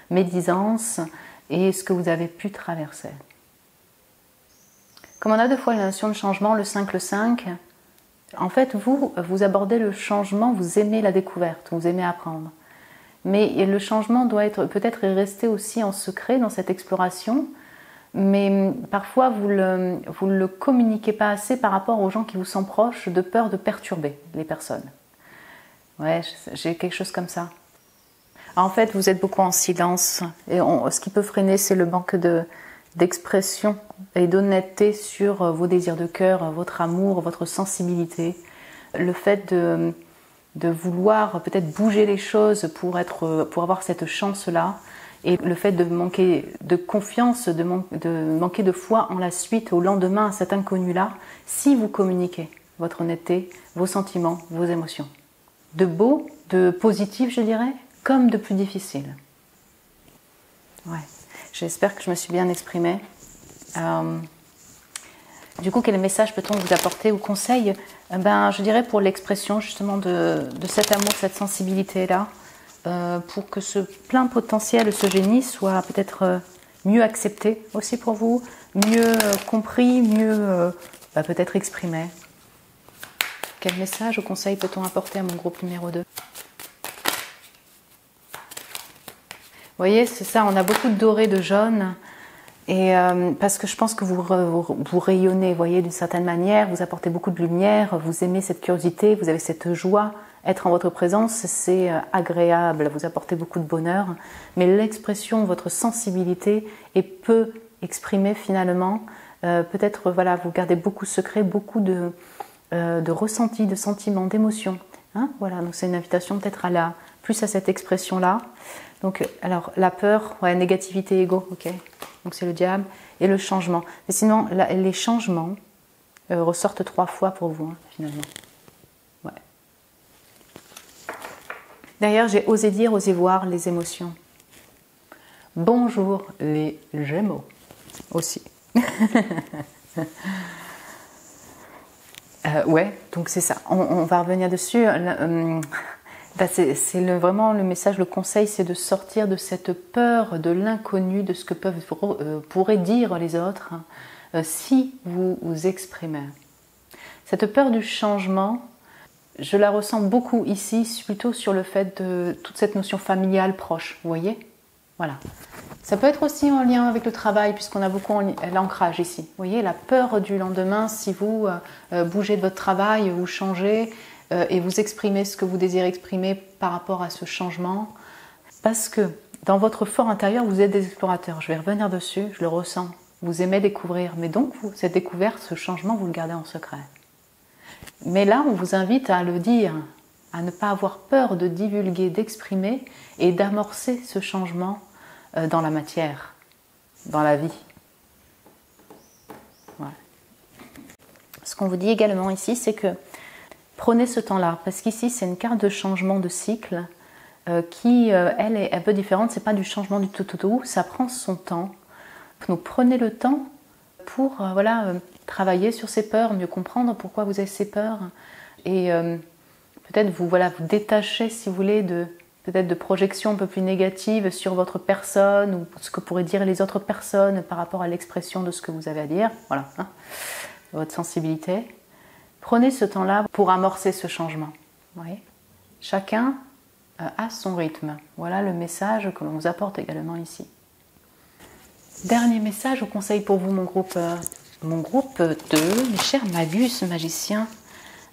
médisance, et ce que vous avez pu traverser. Comme on a deux fois la notion de changement, le 5, en fait, vous abordez le changement, vous aimez la découverte, vous aimez apprendre. Mais le changement doit être peut-être rester aussi en secret dans cette exploration, mais parfois vous ne le communiquez pas assez par rapport aux gens qui vous sont proches, de peur de perturber les personnes. Ouais, j'ai quelque chose comme ça. En fait, vous êtes beaucoup en silence, et ce qui peut freiner, c'est le manque d'expression et d'honnêteté sur vos désirs de cœur, votre amour, votre sensibilité. Le fait de vouloir peut-être bouger les choses pour avoir cette chance-là, et le fait de manquer de confiance, de manquer de foi en la suite, au lendemain, à cet inconnu-là, si vous communiquez votre honnêteté, vos sentiments, vos émotions. De beau, de positif, je dirais, comme de plus difficile. Ouais. J'espère que je me suis bien exprimée. Du coup, quel message peut-on vous apporter ou conseil? Je dirais pour l'expression justement de cet amour, cette sensibilité-là, pour que ce plein potentiel, ce génie soit peut-être mieux accepté aussi pour vous, mieux compris, mieux peut-être exprimé. Quel message ou conseil peut-on apporter à mon groupe numéro 2? Vous voyez, c'est ça, on a beaucoup de doré, de jaune, et parce que je pense que vous rayonnez, vous voyez, d'une certaine manière, vous apportez beaucoup de lumière, vous aimez cette curiosité, vous avez cette joie, être en votre présence, c'est agréable, vous apportez beaucoup de bonheur, mais l'expression, votre sensibilité est peu exprimée finalement, peut-être, voilà, vous gardez beaucoup de secrets, beaucoup de ressentis, de sentiments, d'émotions, hein, voilà, donc c'est une invitation peut-être plus à cette expression-là. Donc, alors, la peur, ouais, négativité, ego, ok. Donc, c'est le diable. Et le changement. Mais sinon, les changements ressortent 3 fois pour vous, hein, finalement. Ouais. D'ailleurs, j'ai osé dire, osé voir les émotions. Bonjour, les Gémeaux. Aussi. Ouais, donc c'est ça. On va revenir dessus. C'est vraiment le message, le conseil, c'est de sortir de cette peur de l'inconnu, de ce que pourraient dire les autres, si vous vous exprimez. Cette peur du changement, je la ressens beaucoup ici, plutôt sur le fait de toute cette notion familiale proche, vous voyez? Voilà. Ça peut être aussi en lien avec le travail, puisqu'on a beaucoup l'ancrage ici. Vous voyez, la peur du lendemain, si vous bougez de votre travail, vous changez, et vous exprimez ce que vous désirez exprimer par rapport à ce changement. Parce que dans votre fort intérieur, vous êtes des explorateurs. Je vais revenir dessus, je le ressens. Vous aimez découvrir. Mais donc, cette découverte, ce changement, vous le gardez en secret. Mais là, on vous invite à le dire, à ne pas avoir peur de divulguer, d'exprimer et d'amorcer ce changement dans la matière, dans la vie. Voilà. Ce qu'on vous dit également ici, c'est que prenez ce temps-là, parce qu'ici, c'est une carte de changement de cycle qui, elle, est un peu différente. C'est pas du changement du tout, ça prend son temps. Donc, prenez le temps pour travailler sur ces peurs, mieux comprendre pourquoi vous avez ces peurs, et peut-être vous détacher, si vous voulez, peut-être de projections un peu plus négatives sur votre personne ou ce que pourraient dire les autres personnes par rapport à l'expression de ce que vous avez à dire. Voilà, hein, votre sensibilité. Prenez ce temps-là pour amorcer ce changement. Vous voyez ? Chacun a son rythme. Voilà le message que l'on vous apporte également ici. Dernier message ou conseil pour vous, mon groupe 2, mes chers magus, magiciens.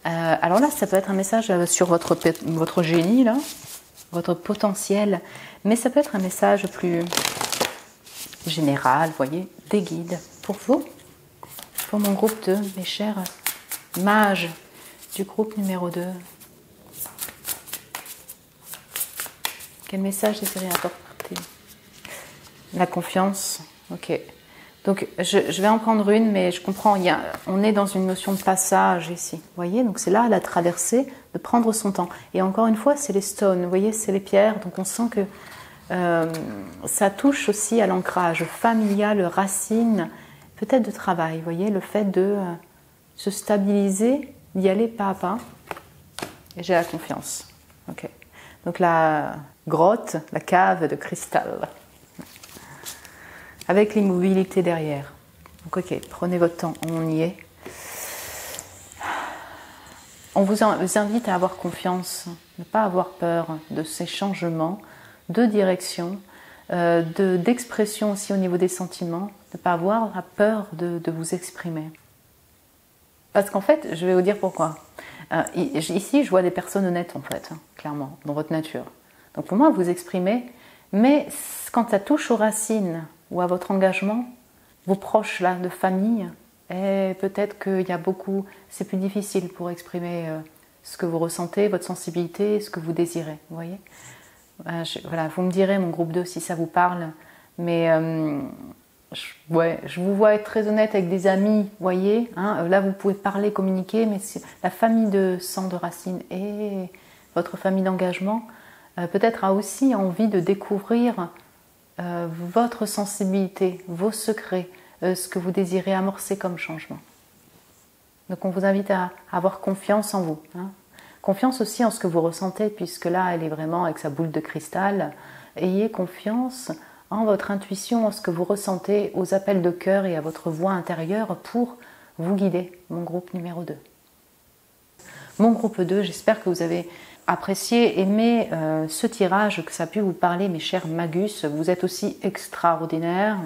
Alors là, ça peut être un message sur votre génie, là, votre potentiel, mais ça peut être un message plus général, vous voyez, des guides pour vous, pour mon groupe 2, mes chers mages du groupe numéro 2. Quel message désirez apporter? La confiance, ok. Donc je vais en prendre une, mais je comprends, on est dans une notion de passage ici, vous voyez, donc c'est là la traversée, de prendre son temps. Et encore une fois, c'est les stones, vous voyez, c'est les pierres, donc on sent que ça touche aussi à l'ancrage familial, racine, peut-être de travail, vous voyez, le fait de se stabiliser, d'y aller pas à pas, et j'ai la confiance, ok. Donc la grotte, la cave de cristal, avec l'immobilité derrière. Donc ok, prenez votre temps, on y est. On vous invite à avoir confiance, ne pas avoir peur de ces changements de direction, d'expression aussi au niveau des sentiments, ne pas avoir peur de vous exprimer. Parce qu'en fait, je vais vous dire pourquoi. Ici, je vois des personnes honnêtes en fait, clairement, dans votre nature. Donc pour moi, vous exprimez, mais quand ça touche aux racines, ou à votre engagement, vos proches là, de famille, et peut-être qu'il y a beaucoup, c'est plus difficile pour exprimer ce que vous ressentez, votre sensibilité, ce que vous désirez, vous voyez. Voilà, vous me direz, mon groupe 2, si ça vous parle, mais je vous vois être très honnête avec des amis, vous voyez, hein, là vous pouvez parler, communiquer, mais la famille de sang de racines et votre famille d'engagement peut-être a aussi envie de découvrir votre sensibilité, vos secrets, ce que vous désirez amorcer comme changement. Donc on vous invite à avoir confiance en vous. Hein. Confiance aussi en ce que vous ressentez, puisque là elle est vraiment avec sa boule de cristal. Ayez confiance en votre intuition, en ce que vous ressentez, aux appels de cœur et à votre voix intérieure pour vous guider, mon groupe numéro 2. Mon groupe 2, j'espère que vous avez apprécié, aimé ce tirage, que ça a pu vous parler, mes chers magus. Vous êtes aussi extraordinaires,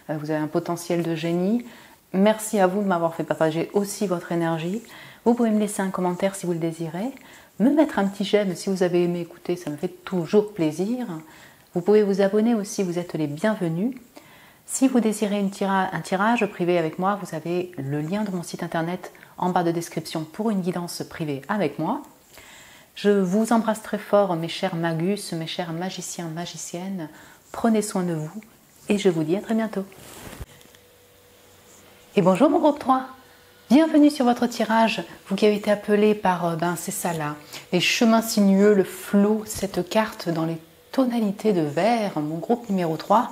vous avez un potentiel de génie. Merci à vous de m'avoir fait partager aussi votre énergie. Vous pouvez me laisser un commentaire si vous le désirez, me mettre un petit j'aime si vous avez aimé écouter, ça me fait toujours plaisir. Vous pouvez vous abonner aussi, vous êtes les bienvenus. Si vous désirez un tirage privé avec moi, vous avez le lien de mon site internet en bas de description pour une guidance privée avec moi. Je vous embrasse très fort, mes chers magus, mes chers magiciens, magiciennes. Prenez soin de vous et je vous dis à très bientôt. Et bonjour mon groupe 3. Bienvenue sur votre tirage, vous qui avez été appelé par, c'est ça là, les chemins sinueux, le flot, cette carte dans les tonalités de vert, mon groupe numéro 3.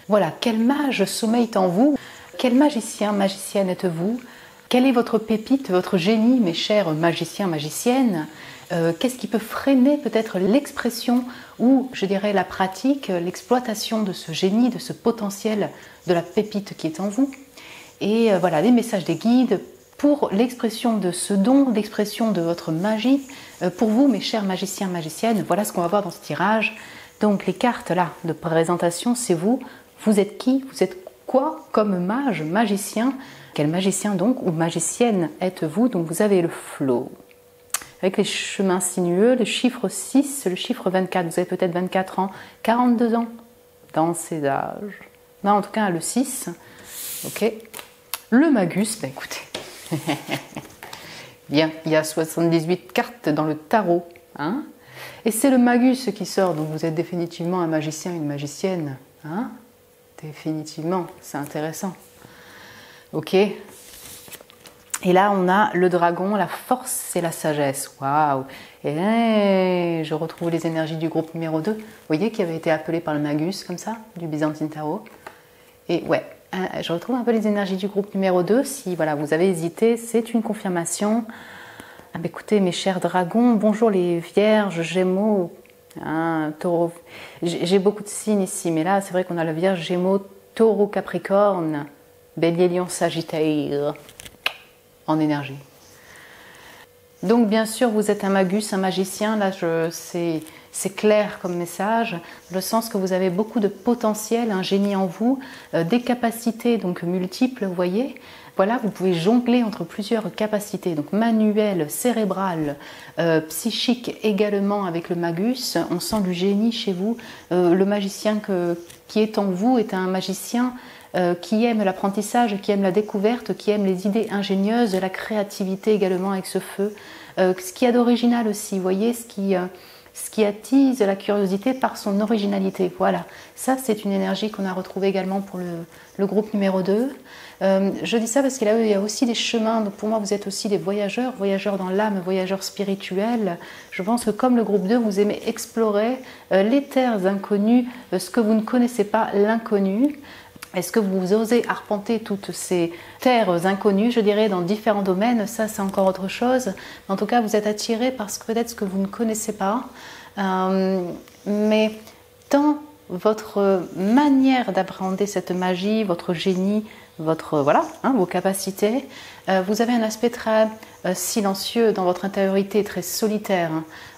Voilà, quel mage sommeille en vous? Quel magicien, magicienne êtes-vous? Quelle est votre pépite, votre génie, mes chers magiciens, magiciennes? Qu'est-ce qui peut freiner peut-être l'expression ou, je dirais, la pratique, l'exploitation de ce génie, de ce potentiel, de la pépite qui est en vous? Et voilà, les messages des guides pour l'expression de ce don, l'expression de votre magie. Pour vous, mes chers magiciens, magiciennes, voilà ce qu'on va voir dans ce tirage. Donc les cartes là de présentation, c'est vous. Vous êtes qui? Vous êtes quoi comme mage, magicien? Quel magicien donc ou magicienne êtes-vous? Donc vous avez le flot. Avec les chemins sinueux, le chiffre 6, le chiffre 24. Vous avez peut-être 24 ans, 42 ans dans ces âges. Non, en tout cas, le 6. Ok. Le magus, bah écoutez. Bien, il y a 78 cartes dans le tarot. Hein, et c'est le magus qui sort, donc vous êtes définitivement un magicien, une magicienne. Hein, définitivement, c'est intéressant. Ok. Et là, on a le dragon, la force et la sagesse. Waouh! Et je retrouve les énergies du groupe numéro 2. Vous voyez, qui avait été appelé par le magus, comme ça, du Byzantine Tarot. Et ouais, je retrouve un peu les énergies du groupe numéro 2. Si voilà, vous avez hésité, c'est une confirmation. Ah, bah, écoutez, mes chers dragons, bonjour les vierges, gémeaux, hein, taureau. J'ai beaucoup de signes ici, mais là, c'est vrai qu'on a le vierge, gémeaux, taureau, capricorne, bélier, lion, sagittaire. En énergie. Donc bien sûr vous êtes un magus, un magicien, là c'est c'est clair comme message, dans le sens que vous avez beaucoup de potentiel, un génie en vous, des capacités donc multiples, vous voyez. Voilà, vous pouvez jongler entre plusieurs capacités, donc manuelles, cérébrales, psychiques également avec le magus. On sent du génie chez vous. Le magicien qui est en vous est un magicien qui aime l'apprentissage, qui aime la découverte, qui aime les idées ingénieuses, la créativité également avec ce feu. Ce qu'il y a d'original aussi, vous voyez, ce qui attise la curiosité par son originalité. Voilà, ça c'est une énergie qu'on a retrouvée également pour le groupe numéro 2. Je dis ça parce qu'il y a aussi des chemins, donc pour moi vous êtes aussi des voyageurs, voyageurs dans l'âme, voyageurs spirituels. Je pense que comme le groupe 2, vous aimez explorer les terres inconnues, ce que vous ne connaissez pas, l'inconnu. Est-ce que vous osez arpenter toutes ces terres inconnues, je dirais, dans différents domaines? Ça, c'est encore autre chose. En tout cas, vous êtes attiré parce que peut-être ce que vous ne connaissez pas. Mais dans votre manière d'appréhender cette magie, votre génie, vos capacités, vous avez un aspect très silencieux dans votre intériorité, très solitaire.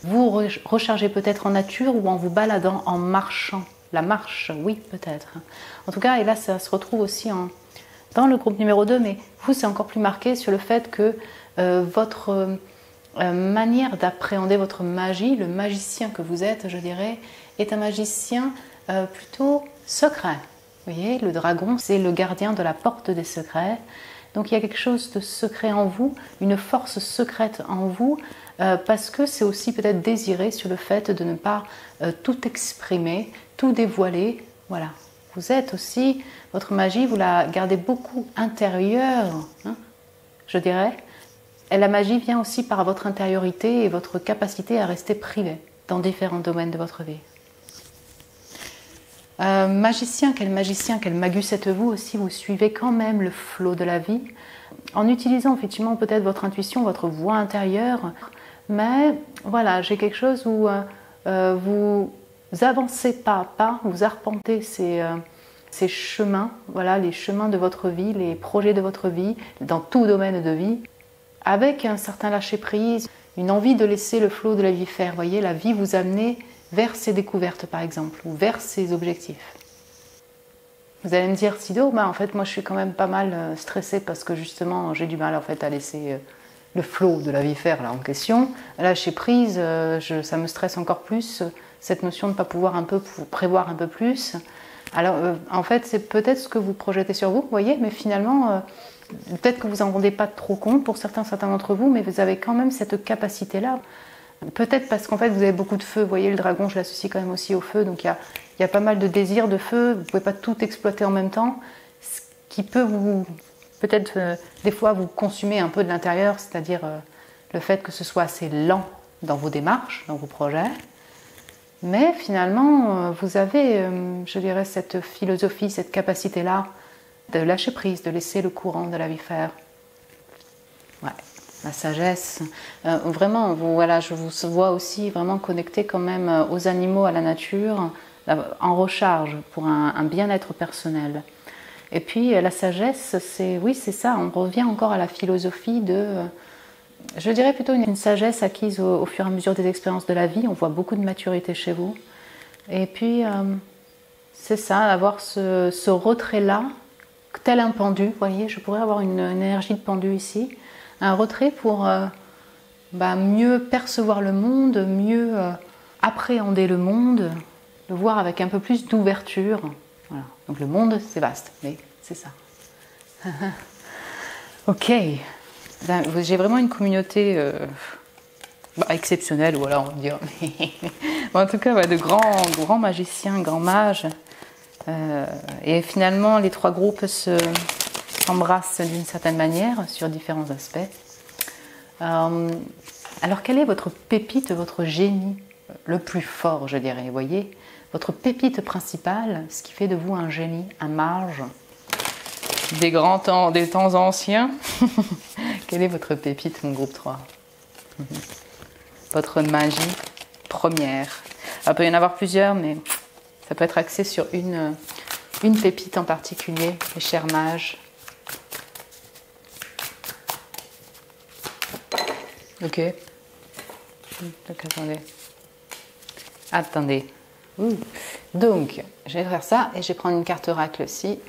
Vous rechargez peut-être en nature ou en vous baladant, en marchant. La marche, oui, peut-être. En tout cas, et là, ça se retrouve aussi dans le groupe numéro 2, mais vous, c'est encore plus marqué sur le fait que votre manière d'appréhender votre magie, le magicien que vous êtes, je dirais, est un magicien plutôt secret. Vous voyez, le dragon, c'est le gardien de la porte des secrets. Donc il y a quelque chose de secret en vous, une force secrète en vous, parce que c'est aussi peut-être désiré sur le fait de ne pas tout exprimer, tout dévoiler. Voilà. Vous êtes aussi, votre magie, vous la gardez beaucoup intérieure, hein, je dirais. Et la magie vient aussi par votre intériorité et votre capacité à rester privé dans différents domaines de votre vie. Magicien, quel magus êtes-vous aussi? Vous suivez quand même le flot de la vie en utilisant effectivement peut-être votre intuition, votre voix intérieure. Mais voilà, j'ai quelque chose où vous avancez pas à pas, vous arpentez ces chemins, voilà, les chemins de votre vie, les projets de votre vie, dans tout domaine de vie, avec un certain lâcher-prise, une envie de laisser le flot de la vie faire. Vous voyez, la vie vous amener vers ses découvertes par exemple, ou vers ses objectifs. Vous allez me dire, Sido, en fait moi je suis quand même pas mal stressée parce que justement j'ai du mal en fait à laisser le flot de la vie faire là en question. Lâcher prise, ça me stresse encore plus, cette notion de ne pas pouvoir un peu prévoir un peu plus. Alors en fait c'est peut-être ce que vous projetez sur vous, vous voyez, mais finalement peut-être que vous n'en rendez pas trop compte pour certains d'entre vous, mais vous avez quand même cette capacité-là. Peut-être parce qu'en fait vous avez beaucoup de feu, vous voyez le dragon je l'associe quand même aussi au feu, donc il y a pas mal de désirs de feu, vous ne pouvez pas tout exploiter en même temps, ce qui peut vous, peut-être des fois vous consumer un peu de l'intérieur, c'est-à-dire le fait que ce soit assez lent dans vos démarches, dans vos projets, mais finalement vous avez, je dirais, cette philosophie, cette capacité-là de lâcher prise, de laisser le courant de la vie faire. Ouais. La sagesse, vraiment, voilà, je vous vois aussi vraiment connecté quand même aux animaux, à la nature, en recharge pour un bien-être personnel. Et puis la sagesse, oui, c'est ça, on revient encore à la philosophie de, je dirais plutôt une sagesse acquise au fur et à mesure des expériences de la vie. On voit beaucoup de maturité chez vous. Et puis, c'est ça, avoir ce retrait-là, tel un pendu, vous voyez, je pourrais avoir une énergie de pendu ici. Un retrait pour mieux percevoir le monde, mieux appréhender le monde, le voir avec un peu plus d'ouverture. Voilà. Donc le monde, c'est vaste, mais c'est ça. Ok. J'ai vraiment une communauté exceptionnelle, voilà, on va dire. En tout cas, de grands magiciens, grands mages. Et finalement, les trois groupes s'embrassent d'une certaine manière sur différents aspects. Alors, quelle est votre pépite, votre génie le plus fort, je dirais, vous voyez? Votre pépite principale, ce qui fait de vous un génie, un mage, des temps anciens. Quelle est votre pépite, mon groupe 3? Votre magie première. Alors, il peut y en avoir plusieurs, mais ça peut être axé sur une pépite en particulier, les chers mages. Ok. Donc, attendez. Attendez. Donc, je vais faire ça et je vais prendre une carte oracle aussi.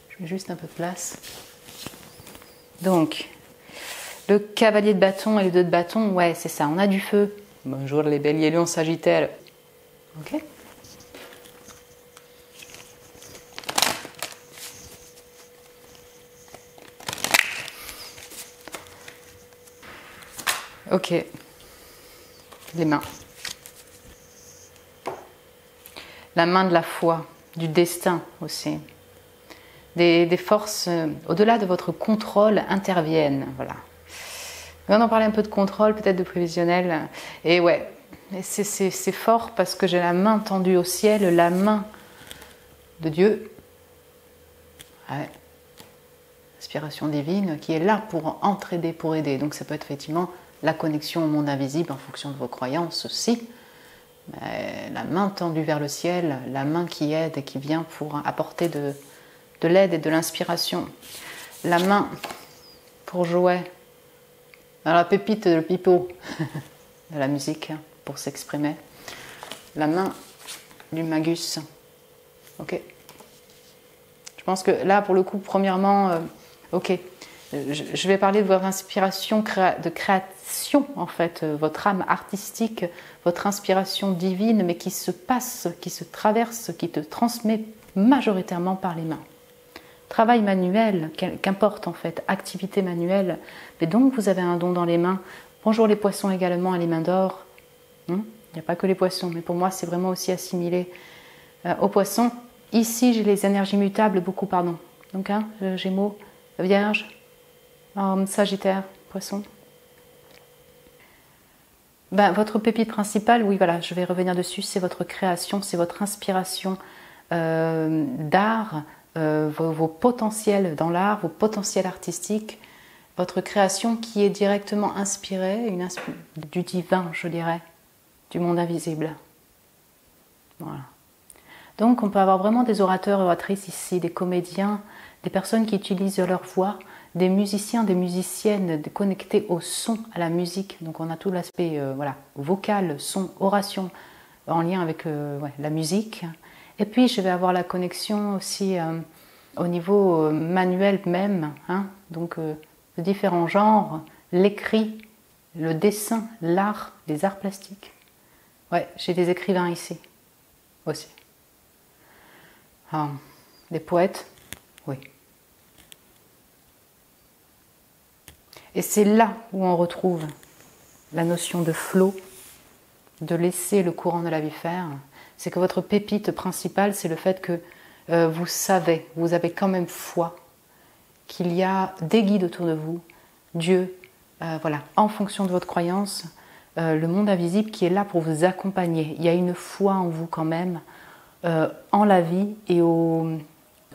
Je mets juste un peu de place. Donc, le cavalier de bâton et le 2 de bâton, ouais, c'est ça, on a du feu. Bonjour les béliers, lions, sagittaires. Ok. Ok. Les mains. La main de la foi, du destin aussi. Des forces au-delà de votre contrôle interviennent. Voilà. On va en parler un peu de contrôle, peut-être de prévisionnel. Et ouais, c'est fort parce que j'ai la main tendue au ciel, la main de Dieu. Ouais. Inspiration divine qui est là pour entraider, pour aider. Donc ça peut être effectivement la connexion au monde invisible en fonction de vos croyances aussi. Mais la main tendue vers le ciel, la main qui aide et qui vient pour apporter de l'aide et de l'inspiration. La main pour jouer dans la pépite, le pipeau de la musique pour s'exprimer. La main du magus. Ok. Je pense que là, pour le coup, premièrement, ok, je vais parler de votre inspiration de création, en fait, votre âme artistique, votre inspiration divine, mais qui se passe, qui se traverse, qui te transmet majoritairement par les mains. Travail manuel, qu'importe en fait, activité manuelle, mais donc vous avez un don dans les mains. Bonjour les poissons également et les mains d'or. Il n'y a pas que les poissons, mais pour moi c'est vraiment aussi assimilé aux poissons. Ici j'ai les énergies mutables, beaucoup pardon. Donc Gémeaux, Vierge, Sagittaire, Poisson. Votre pépite principale, oui voilà, je vais revenir dessus, c'est votre création, c'est votre inspiration d'art, vos potentiels dans l'art, vos potentiels artistiques, votre création qui est directement inspirée du divin, je dirais, du monde invisible. Voilà. Donc on peut avoir vraiment des orateurs et oratrices ici, des comédiens, des personnes qui utilisent leur voix, des musiciens, des musiciennes connectés au son, à la musique. Donc on a tout l'aspect vocal, son, oration en lien avec la musique. Et puis je vais avoir la connexion aussi au niveau manuel même, donc de différents genres, l'écrit, le dessin, l'art, les arts plastiques. Ouais, j'ai des écrivains ici aussi. Des poètes, oui. Et c'est là où on retrouve la notion de flow, de laisser le courant de la vie faire. C'est que votre pépite principale, c'est le fait que vous savez, vous avez quand même foi qu'il y a des guides autour de vous, Dieu, en fonction de votre croyance, le monde invisible qui est là pour vous accompagner. Il y a une foi en vous quand même, en la vie et au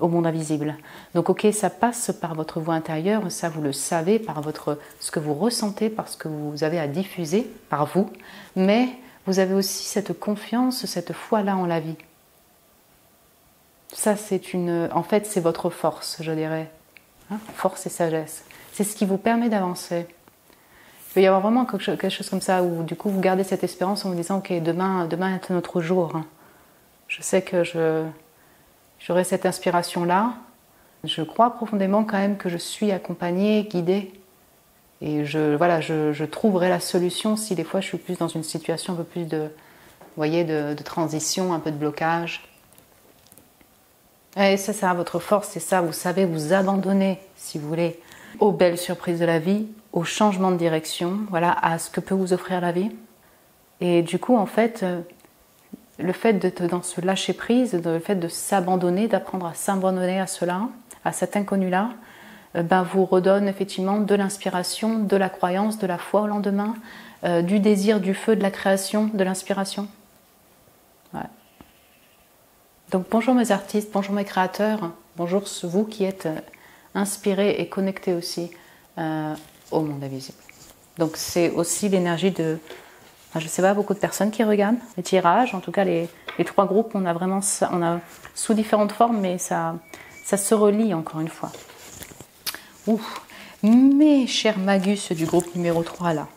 monde invisible. Donc ok, ça passe par votre voix intérieure, ça vous le savez, par ce que vous ressentez, par ce que vous avez à diffuser, par vous, mais vous avez aussi cette confiance, cette foi-là en la vie. Ça, en fait, c'est votre force, je dirais. Force et sagesse. C'est ce qui vous permet d'avancer. Il peut y avoir vraiment quelque chose comme ça, où du coup, vous gardez cette espérance en vous disant, ok, demain est notre jour. Je sais que j'aurai cette inspiration-là. Je crois profondément quand même que je suis accompagnée, guidée. Et je trouverai la solution si des fois je suis plus dans une situation un peu plus de transition, un peu de blocage. Et ça, votre force, c'est ça. Vous savez vous abandonner, si vous voulez, aux belles surprises de la vie, aux changements de direction, à ce que peut vous offrir la vie. Et du coup, en fait, le fait d'être dans ce lâcher-prise, le fait de s'abandonner, d'apprendre à s'abandonner à cela, à cet inconnu-là, vous redonne effectivement de l'inspiration, de la croyance, de la foi au lendemain, du désir, du feu, de la création, de l'inspiration. Ouais. Donc bonjour mes artistes, bonjour mes créateurs, bonjour vous qui êtes inspirés et connectés aussi au monde invisible. Donc c'est aussi l'énergie de, je ne sais pas, beaucoup de personnes qui regardent les tirages, en tout cas les 3 groupes, on a vraiment ça, on a sous différentes formes, mais ça se relie encore une fois. Ouf, mes chers magus du groupe numéro 3 là.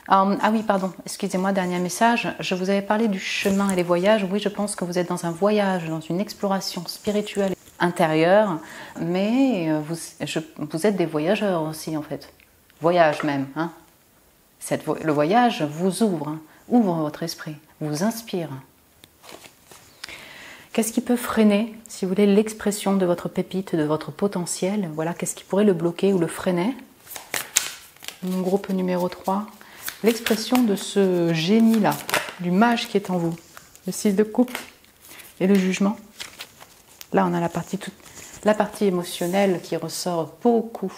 Ah oui, pardon, excusez-moi, dernier message. Je vous avais parlé du chemin et des voyages. Oui, je pense que vous êtes dans un voyage, dans une exploration spirituelle intérieure, mais vous êtes des voyageurs aussi, en fait. Voyage même. Hein. Le voyage vous ouvre, hein, ouvre votre esprit, vous inspire. Qu'est-ce qui peut freiner, si vous voulez, l'expression de votre pépite, de votre potentiel? Voilà, qu'est-ce qui pourrait le bloquer ou le freiner? Mon groupe numéro 3. L'expression de ce génie-là, du mage qui est en vous, le 6 de coupe et le jugement. Là, on a la partie émotionnelle qui ressort beaucoup.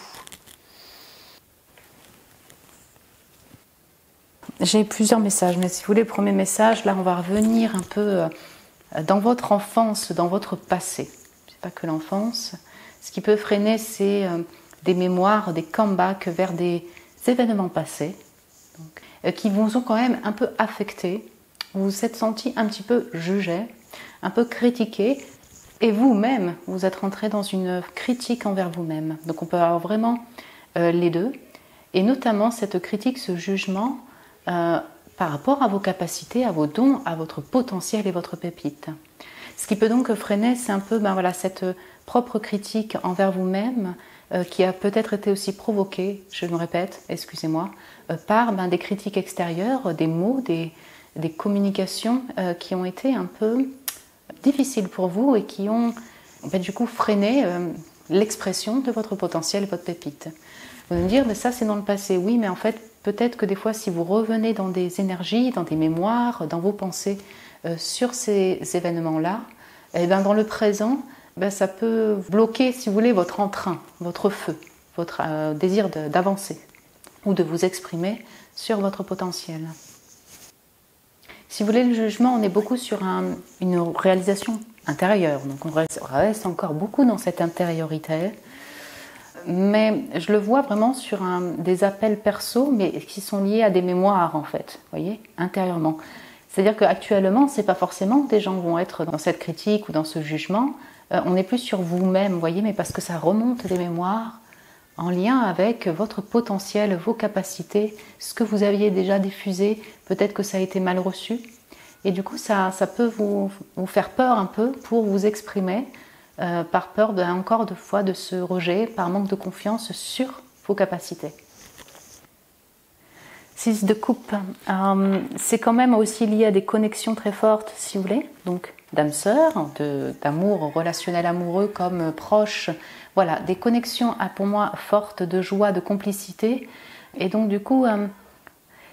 J'ai plusieurs messages, mais si vous voulez, le premier message, là, on va revenir un peu dans votre enfance, dans votre passé. C'est pas que l'enfance. Ce qui peut freiner, c'est des mémoires, des comebacks vers des événements passés. Donc, qui vous ont quand même un peu affecté. Vous vous êtes senti un petit peu jugé, un peu critiqué, et vous-même, vous êtes rentré dans une critique envers vous-même. Donc on peut avoir vraiment les deux, et notamment cette critique, ce jugement par rapport à vos capacités, à vos dons, à votre potentiel et votre pépite. Ce qui peut donc freiner, c'est un peu cette propre critique envers vous-même, qui a peut-être été aussi provoquée, je me répète, excusez-moi, par des critiques extérieures, des mots, des communications qui ont été un peu difficiles pour vous et qui ont du coup freiné l'expression de votre potentiel et votre pépite. Vous allez me dire, mais ça c'est dans le passé. Oui, mais en fait, peut-être que des fois, si vous revenez dans des énergies, dans des mémoires, dans vos pensées sur ces événements-là, dans le présent, ça peut bloquer, si vous voulez, votre entrain, votre feu, votre désir d'avancer ou de vous exprimer sur votre potentiel. Si vous voulez, le jugement, on est beaucoup sur une réalisation intérieure. Donc on reste encore beaucoup dans cette intériorité. Mais je le vois vraiment sur des appels perso, mais qui sont liés à des mémoires, en fait, vous voyez, intérieurement. C'est-à-dire qu'actuellement, ce n'est pas forcément des gens vont être dans cette critique ou dans ce jugement. On est plus sur vous-même, vous voyez, mais parce que ça remonte des mémoires en lien avec votre potentiel, vos capacités, ce que vous aviez déjà diffusé, peut-être que ça a été mal reçu. Et du coup, ça peut vous faire peur un peu pour vous exprimer, par peur encore de fois de ce rejet, par manque de confiance sur vos capacités. 6 de coupe, c'est quand même aussi lié à des connexions très fortes, si vous voulez, donc d'âme sœur, d'amour relationnel amoureux comme proche, voilà, des connexions pour moi fortes de joie, de complicité, et donc du coup,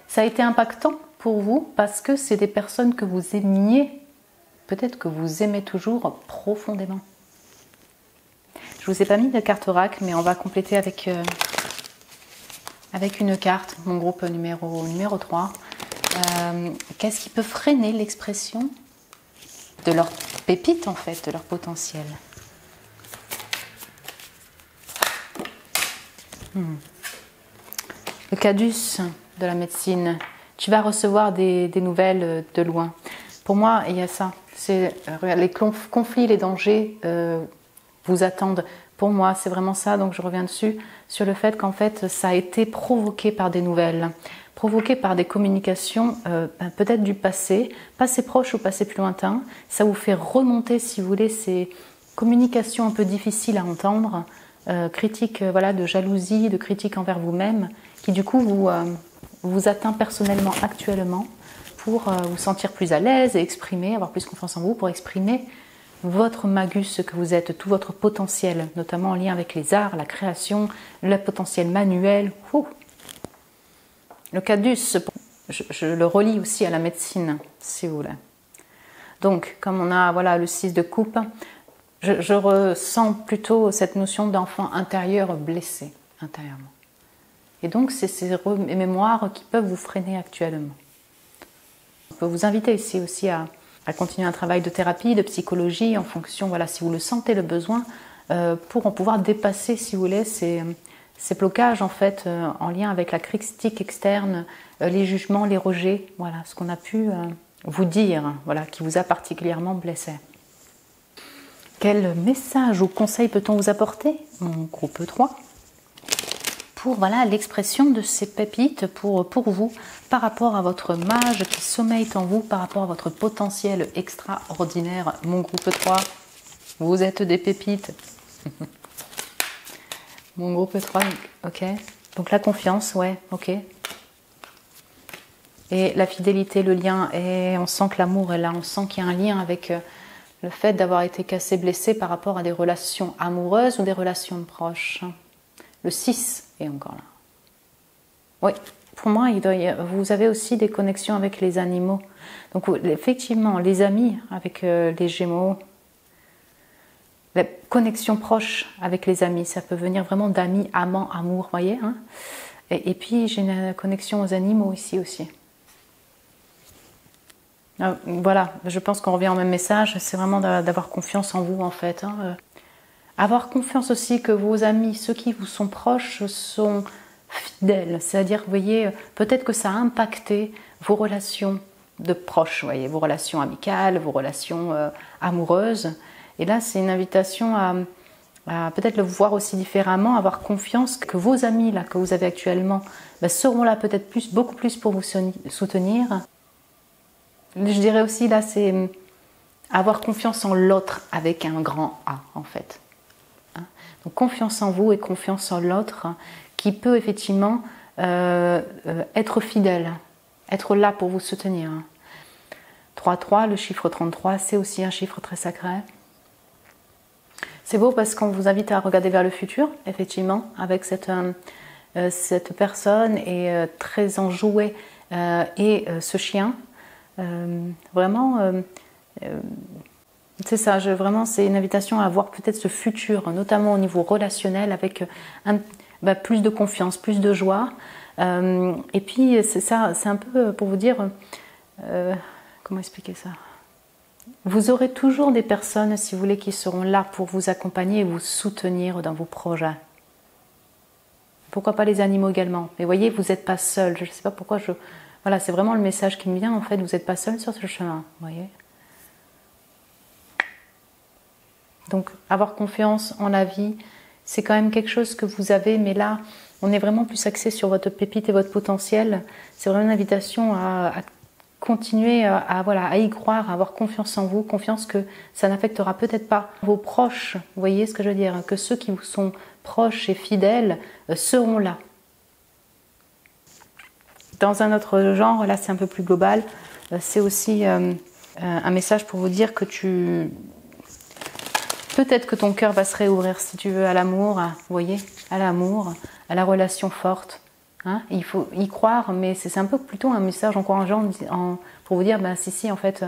ça a été impactant pour vous parce que c'est des personnes que vous aimiez, peut-être que vous aimez toujours profondément. Je vous ai pas mis de carte oracle, mais on va compléter avec une carte, mon groupe numéro 3. Qu'est-ce qui peut freiner l'expression de leur pépite, en fait, de leur potentiel? Le caduce de la médecine. Tu vas recevoir des nouvelles de loin. Pour moi, il y a ça. C'est les conflits, les dangers vous attendent. Pour moi, c'est vraiment ça. Donc, je reviens dessus sur le fait qu'en fait, ça a été provoqué par des nouvelles, provoqué par des communications peut-être du passé proche ou passé plus lointain. Ça vous fait remonter, si vous voulez, ces communications un peu difficiles à entendre, critiques de jalousie, de critiques envers vous-même, qui du coup vous atteint personnellement actuellement pour vous sentir plus à l'aise et exprimer, avoir plus confiance en vous pour exprimer votre magus que vous êtes, tout votre potentiel, notamment en lien avec les arts, la création, le potentiel manuel. Le caduce, je le relie aussi à la médecine, si vous voulez. Donc, comme on a le 6 de coupe, je ressens plutôt cette notion d'enfant intérieur blessé, intérieurement. Et donc, c'est ces mémoires qui peuvent vous freiner actuellement. On peut vous inviter ici aussi à continuer un travail de thérapie, de psychologie, en fonction, si vous le sentez le besoin, pour en pouvoir dépasser, si vous voulez, ces blocages, en fait, en lien avec la critique externe, les jugements, les rejets, ce qu'on a pu vous dire, qui vous a particulièrement blessé. Quel message ou conseil peut-on vous apporter, mon groupe 3, pour voilà l'expression de ces pépites pour vous, par rapport à votre mage qui sommeille en vous, par rapport à votre potentiel extraordinaire. Mon groupe 3, vous êtes des pépites. Mon groupe 3, ok. Donc la confiance, ouais, ok. Et la fidélité, le lien, et on sent que l'amour est là, on sent qu'il y a un lien avec le fait d'avoir été cassé, blessé par rapport à des relations amoureuses ou des relations proches. Le 6 est encore là. Oui, pour moi, vous avez aussi des connexions avec les animaux. Donc effectivement, les amis avec les Gémeaux, la connexion proche avec les amis, ça peut venir vraiment d'amis, amants, amour, voyez, hein. Et puis j'ai une connexion aux animaux ici aussi. Voilà, je pense qu'on revient au même message, c'est vraiment d'avoir confiance en vous en fait, hein. Avoir confiance aussi que vos amis, ceux qui vous sont proches, sont fidèles. C'est-à-dire, vous voyez, peut-être que ça a impacté vos relations de proches, vous voyez, vos relations amicales, vos relations amoureuses. Et là, c'est une invitation à peut-être le voir aussi différemment, avoir confiance que vos amis là, que vous avez actuellement seront là peut-être beaucoup plus pour vous soutenir. Je dirais aussi là, c'est avoir confiance en l'autre avec un grand A en fait. Donc confiance en vous et confiance en l'autre qui peut effectivement être fidèle, être là pour vous soutenir. 3-3, le chiffre 33, c'est aussi un chiffre très sacré. C'est beau parce qu'on vous invite à regarder vers le futur, effectivement, avec cette personne et très enjouée et ce chien. Vraiment... c'est ça, vraiment c'est une invitation à voir peut-être ce futur, notamment au niveau relationnel, avec plus de confiance, plus de joie. Et puis c'est ça, c'est un peu pour vous dire, comment expliquer ça ? Vous aurez toujours des personnes, si vous voulez, qui seront là pour vous accompagner et vous soutenir dans vos projets. Pourquoi pas les animaux également ? Mais voyez, vous n'êtes pas seul. Je ne sais pas pourquoi Voilà, c'est vraiment le message qui me vient en fait, vous n'êtes pas seul sur ce chemin, vous voyez ? Donc, avoir confiance en la vie, c'est quand même quelque chose que vous avez, mais là, on est vraiment plus axé sur votre pépite et votre potentiel. C'est vraiment une invitation à continuer à y croire, à avoir confiance en vous, confiance que ça n'affectera peut-être pas vos proches. Vous voyez ce que je veux dire ? Que ceux qui vous sont proches et fidèles seront là. Dans un autre genre, là c'est un peu plus global, c'est aussi un message pour vous dire que peut-être que ton cœur va se réouvrir, si tu veux, à l'amour, vous voyez, à l'amour, à la relation forte. Hein, il faut y croire, mais c'est un peu plutôt un message encourageant pour vous dire, si, en fait,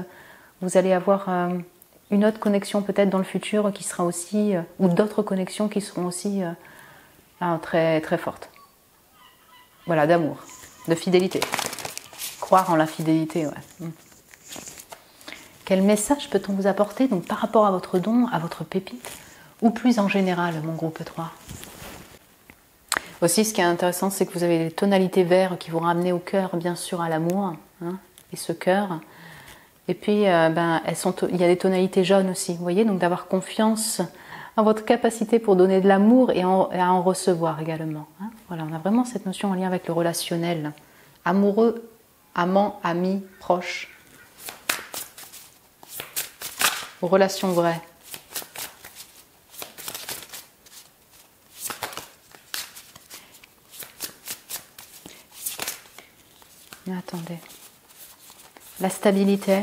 vous allez avoir une autre connexion peut-être dans le futur qui sera aussi, ou d'autres connexions qui seront aussi très, très fortes. Voilà, d'amour, de fidélité. Croire en la fidélité, ouais. Quel message peut-on vous apporter donc, par rapport à votre don, à votre pépite, ou plus en général, mon groupe 3 ? Aussi, ce qui est intéressant, c'est que vous avez les tonalités verts qui vont ramener au cœur, bien sûr, à l'amour, hein, et ce cœur. Et puis, il y a des tonalités jaunes aussi, vous voyez, donc d'avoir confiance en votre capacité pour donner de l'amour et à en recevoir également. Hein. Voilà, on a vraiment cette notion en lien avec le relationnel. Amoureux, amant, ami, proche. Relations vraies. Mais attendez. La stabilité.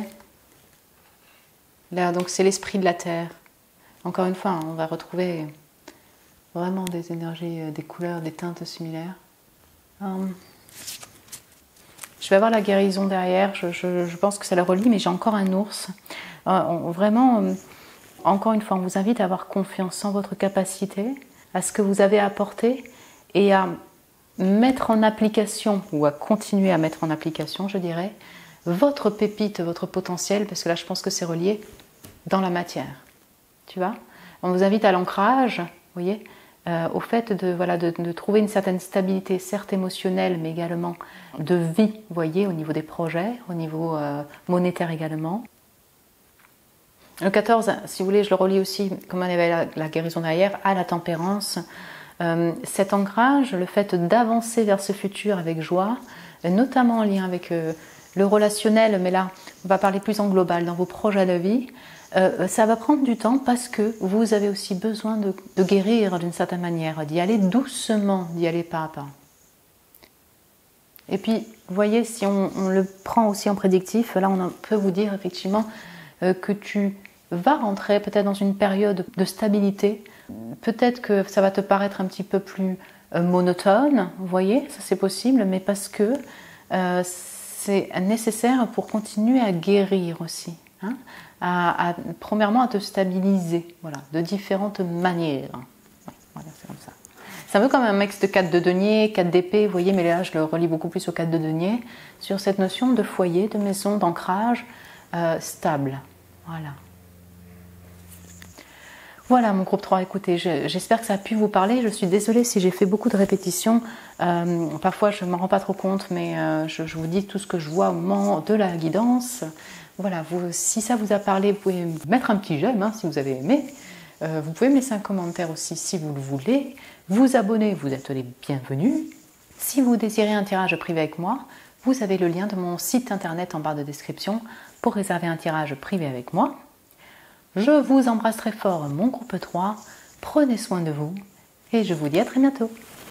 Là, donc c'est l'esprit de la terre. Encore une fois, on va retrouver vraiment des énergies, des couleurs, des teintes similaires. Je vais avoir la guérison derrière. Je pense que ça la relie, mais j'ai encore un ours. Vraiment, encore une fois, on vous invite à avoir confiance en votre capacité, à ce que vous avez apporté et à mettre en application, ou à continuer à mettre en application, je dirais, votre pépite, votre potentiel, parce que là, je pense que c'est relié dans la matière. Tu vois ? On vous invite à l'ancrage, vous voyez, au fait de trouver une certaine stabilité, certes émotionnelle, mais également de vie, vous voyez, au niveau des projets, au niveau monétaire également. Le 14, si vous voulez, je le relie aussi, comme on avait la guérison derrière, à la tempérance. Cet ancrage, le fait d'avancer vers ce futur avec joie, notamment en lien avec le relationnel, mais là on va parler plus en global dans vos projets de vie, ça va prendre du temps parce que vous avez aussi besoin de guérir d'une certaine manière, d'y aller doucement, d'y aller pas à pas. Et puis, vous voyez, si on le prend aussi en prédictif, là on peut vous dire effectivement que tu vas rentrer peut-être dans une période de stabilité. Peut-être que ça va te paraître un petit peu plus monotone, vous voyez, ça c'est possible, mais parce que c'est nécessaire pour continuer à guérir aussi, hein, premièrement à te stabiliser, voilà, de différentes manières. Ouais, voilà, c'est comme ça. C'est un peu comme un mix de 4 de denier, 4 d'épée, vous voyez, mais là je le relie beaucoup plus au 4 de denier, sur cette notion de foyer, de maison, d'ancrage stable. Voilà. Voilà mon groupe 3, écoutez, j'espère que ça a pu vous parler. Je suis désolée si j'ai fait beaucoup de répétitions. Parfois je ne m'en rends pas trop compte, mais je vous dis tout ce que je vois au moment de la guidance. Voilà, si ça vous a parlé, vous pouvez mettre un petit j'aime hein, si vous avez aimé. Vous pouvez me laisser un commentaire aussi si vous le voulez. Vous abonner, vous êtes les bienvenus. Si vous désirez un tirage privé avec moi, vous avez le lien de mon site internet en barre de description pour réserver un tirage privé avec moi. Je vous embrasse très fort, mon groupe 3. Prenez soin de vous et je vous dis à très bientôt.